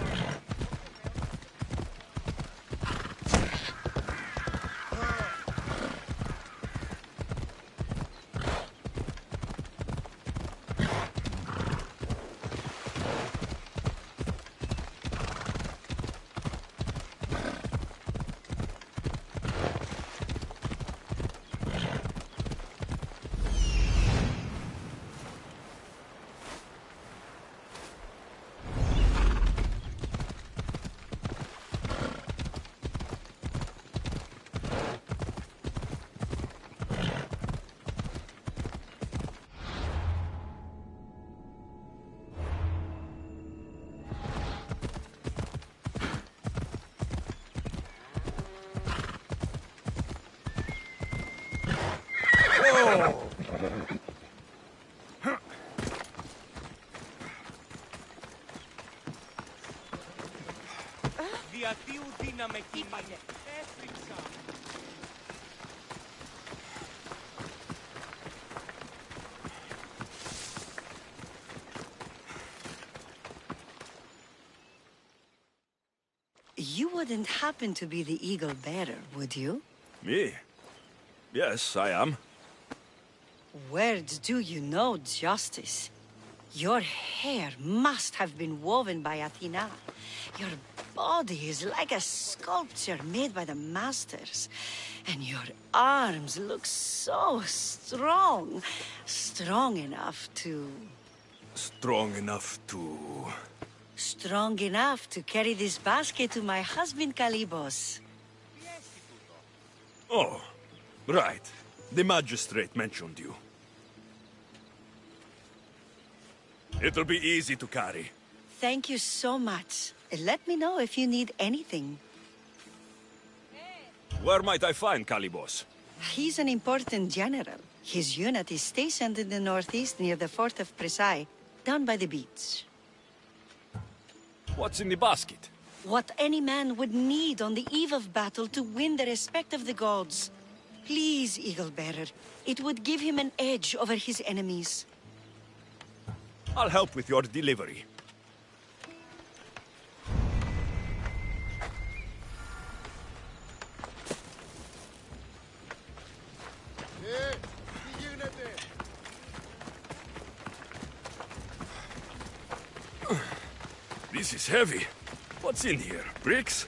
Διατίου δύναμε κίνηση. Έφτιαξα. You wouldn't happen to be the eagle bearer, would you? Me? Yes, I am. Words do you know, Justice? Your hair must have been woven by Athena. Your body is like a sculpture made by the masters. And your arms look so strong. Strong enough to... Strong enough to... Strong enough to carry this basket to my husband, Kalibos. Oh, right. The magistrate mentioned you. It'll be easy to carry. Thank you so much. Let me know if you need anything. Where might I find Kalibos? He's an important general. His unit is stationed in the northeast near the fort of Presai, down by the beach. What's in the basket? What any man would need on the eve of battle to win the respect of the gods. Please, Eagle Bearer. It would give him an edge over his enemies. I'll help with your delivery. This is heavy. What's in here? Bricks?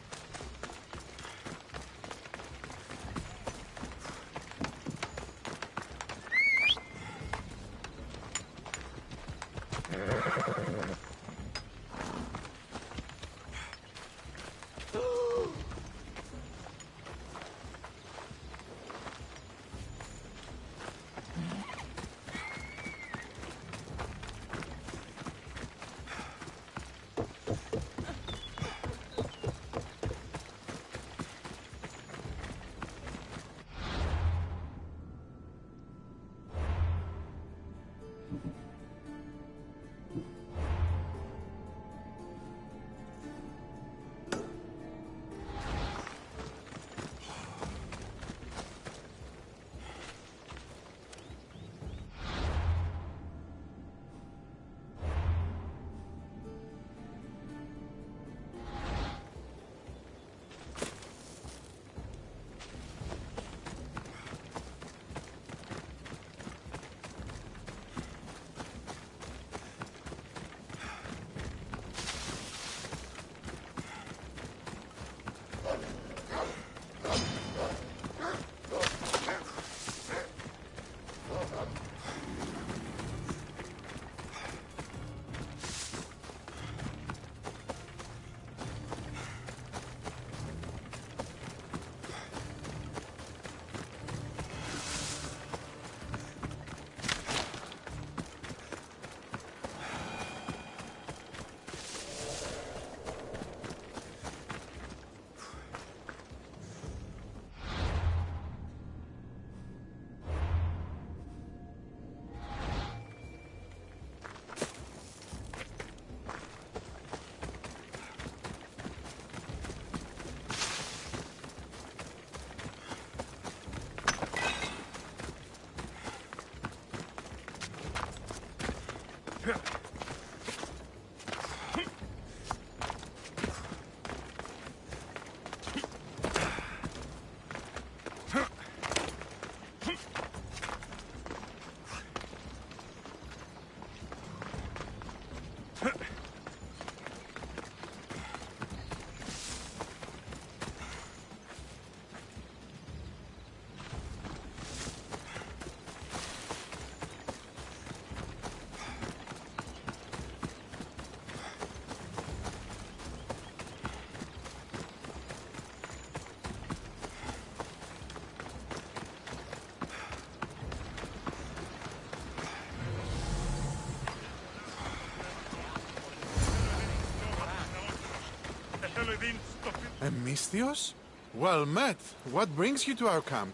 Misthios? Well met. What brings you to our camp?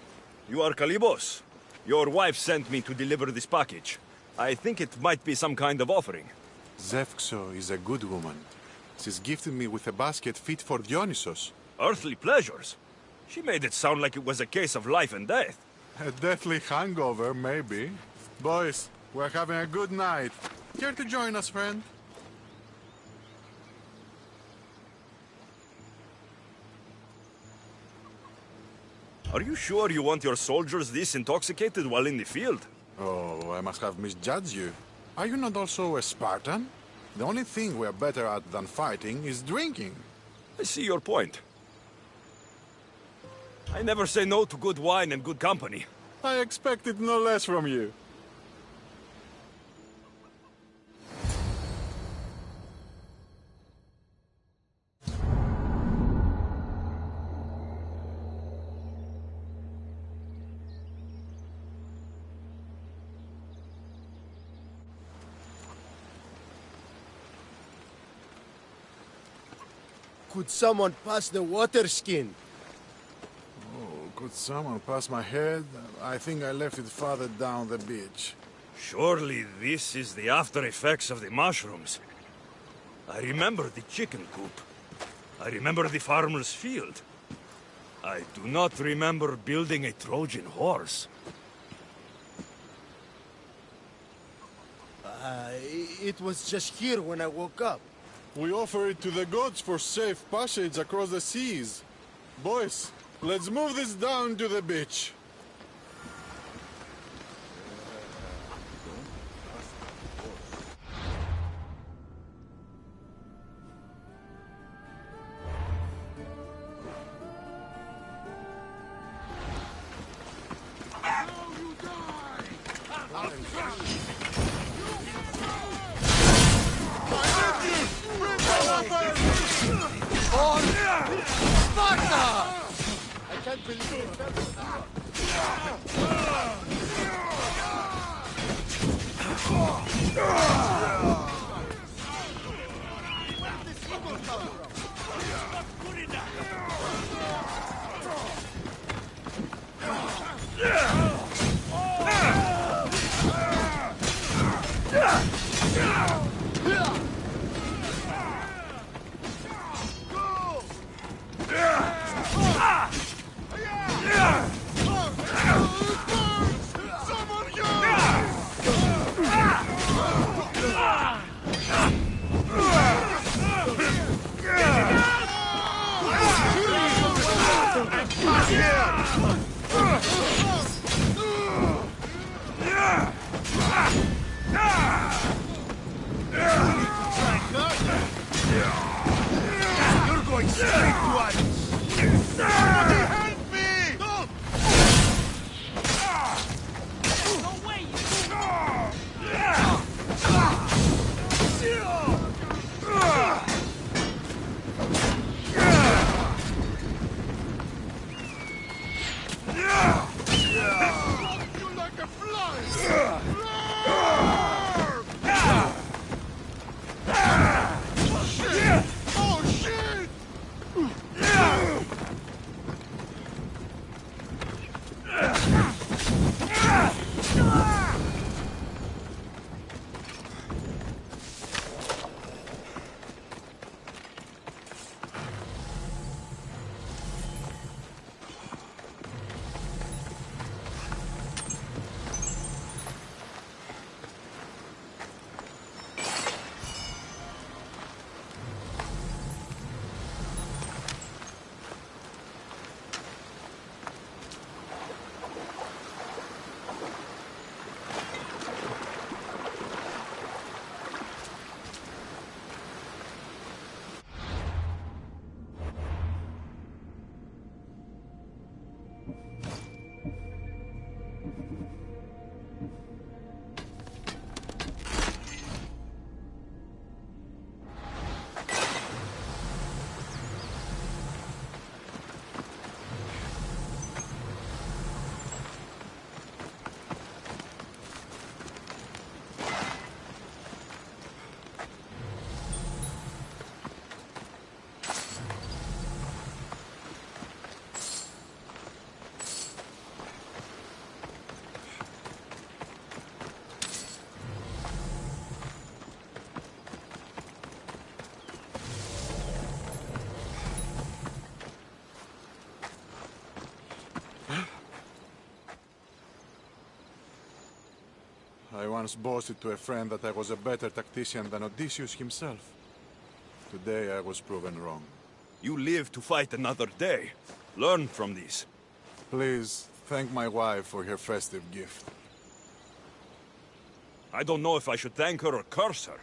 You are Kalibos. Your wife sent me to deliver this package. I think it might be some kind of offering. Zevxo is a good woman. She's gifted me with a basket fit for Dionysos. Earthly pleasures? She made it sound like it was a case of life and death. A deathly hangover, maybe. Boys, we're having a good night. Care to join us, friend? Are you sure you want your soldiers this intoxicated while in the field? Oh, I must have misjudged you. Are you not also a Spartan? The only thing we're better at than fighting is drinking. I see your point. I never say no to good wine and good company. I expected no less from you. Could someone pass the water skin? Oh, could someone pass my head? I think I left it farther down the beach. Surely this is the after effects of the mushrooms. I remember the chicken coop. I remember the farmer's field. I do not remember building a Trojan horse. It was just here when I woke up. We offer it to the gods for safe passage across the seas. Boys, let's move this down to the beach. I can't believe it. You're going straight to us! Somebody help me! No! No way! You like a fly! once boasted to a friend that I was a better tactician than Odysseus himself. Today I was proven wrong. You live to fight another day. Learn from these. Please, thank my wife for her festive gift. I don't know if I should thank her or curse her.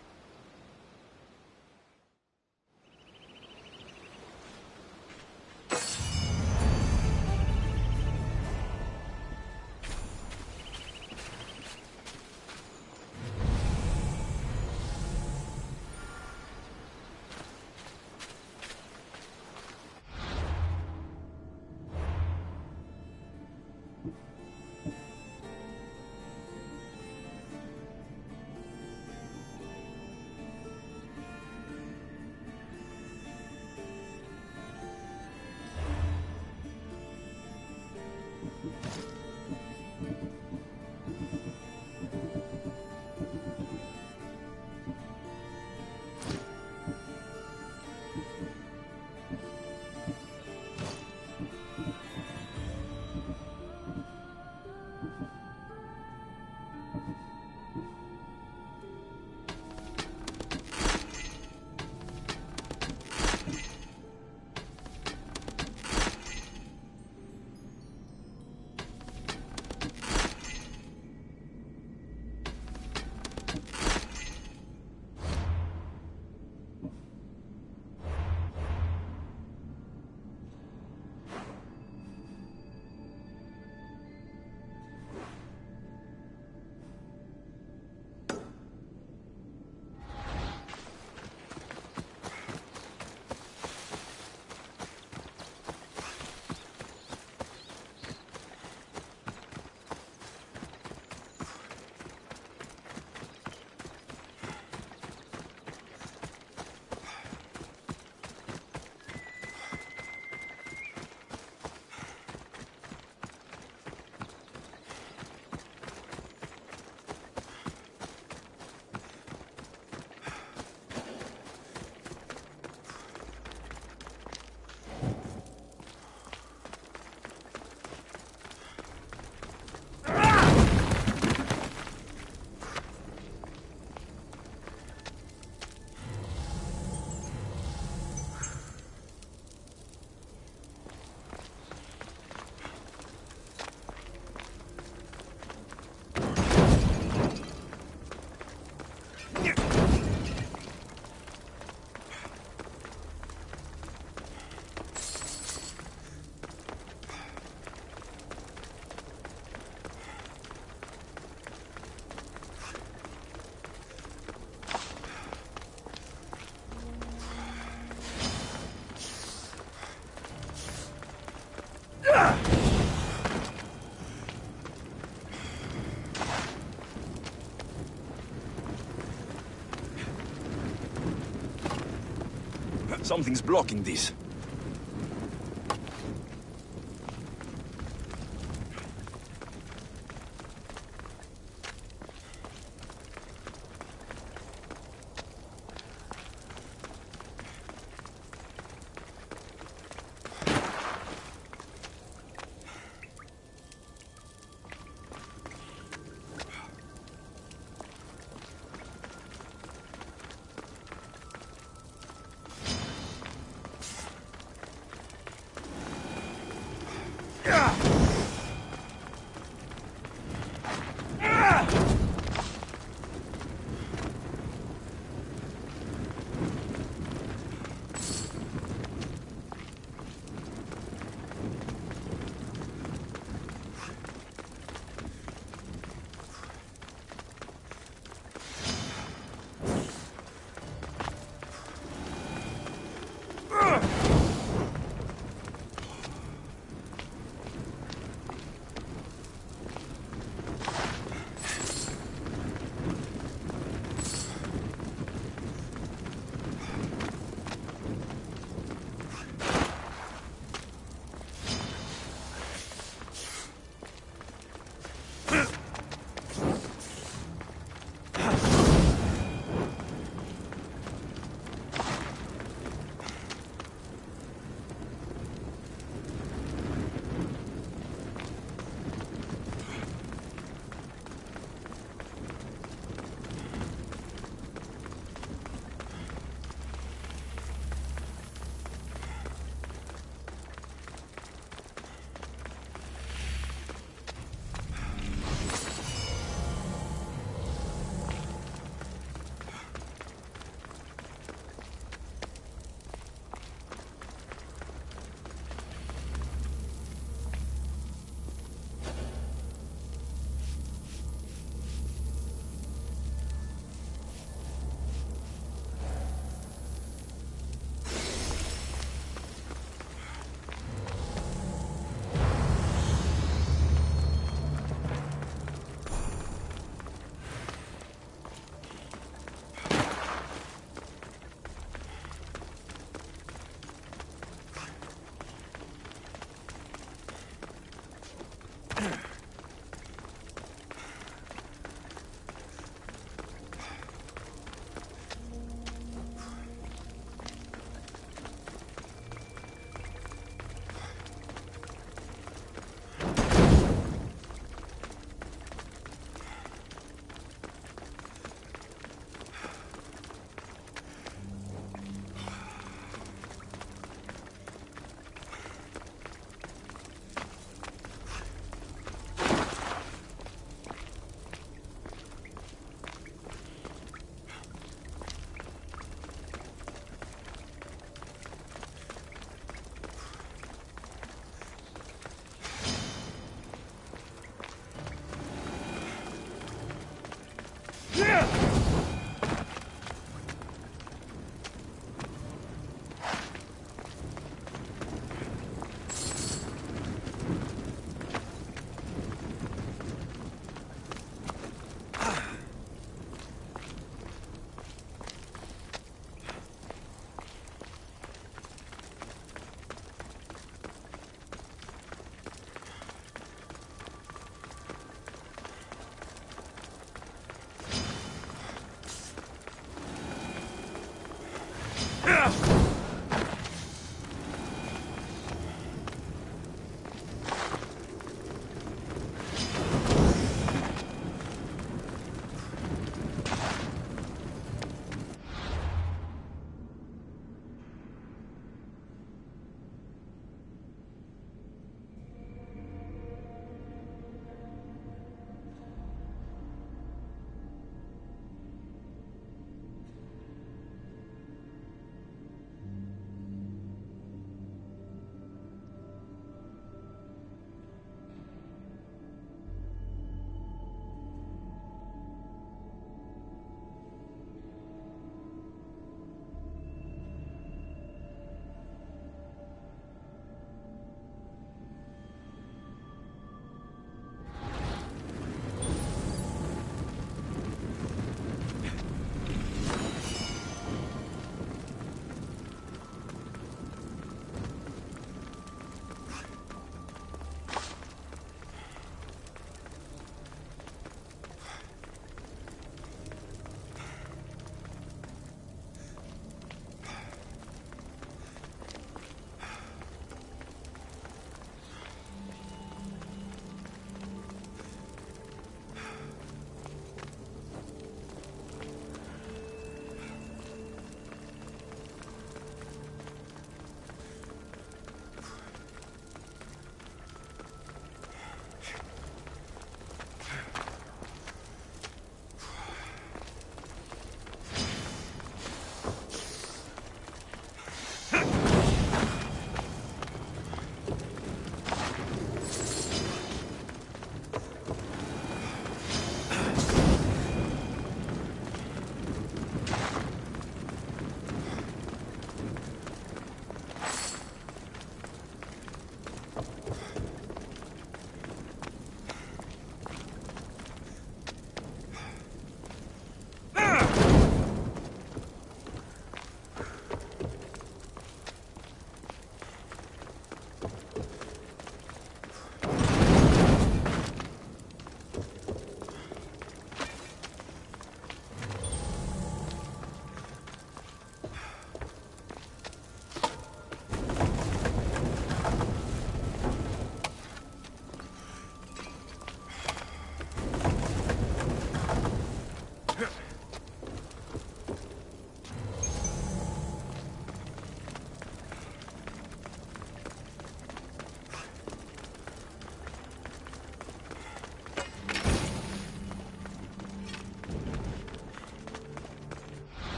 Something's blocking these.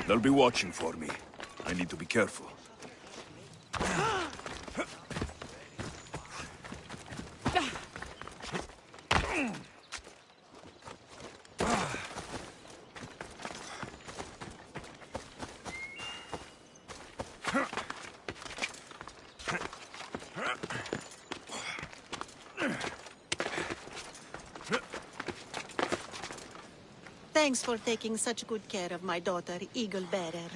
They'll be watching for me. I need to be careful. Thanks for taking such good care of my daughter, Eagle Bearer.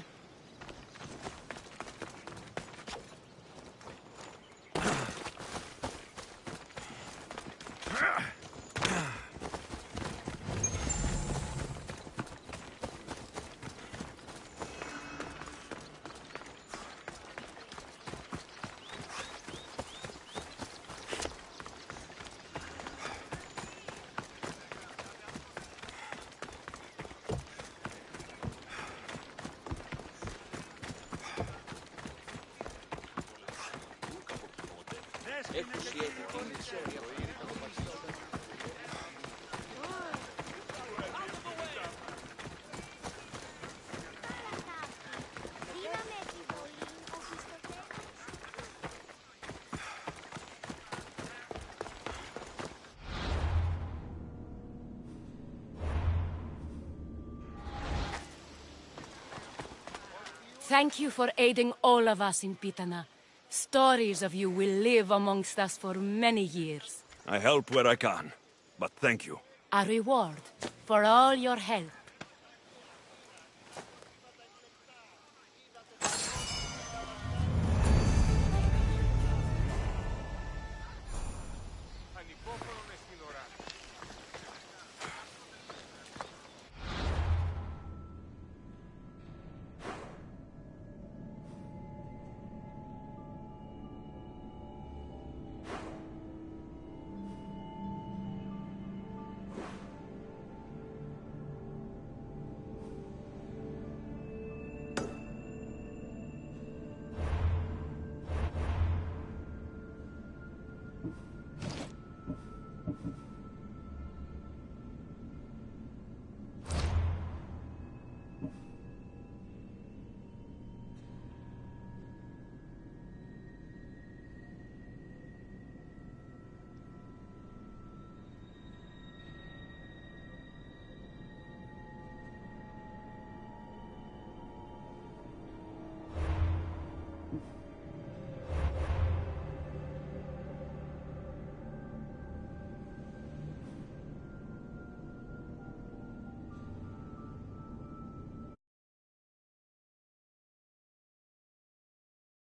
Thank you for aiding all of us in Pitana. Stories of you will live amongst us for many years. I help where I can, but thank you. A reward for all your help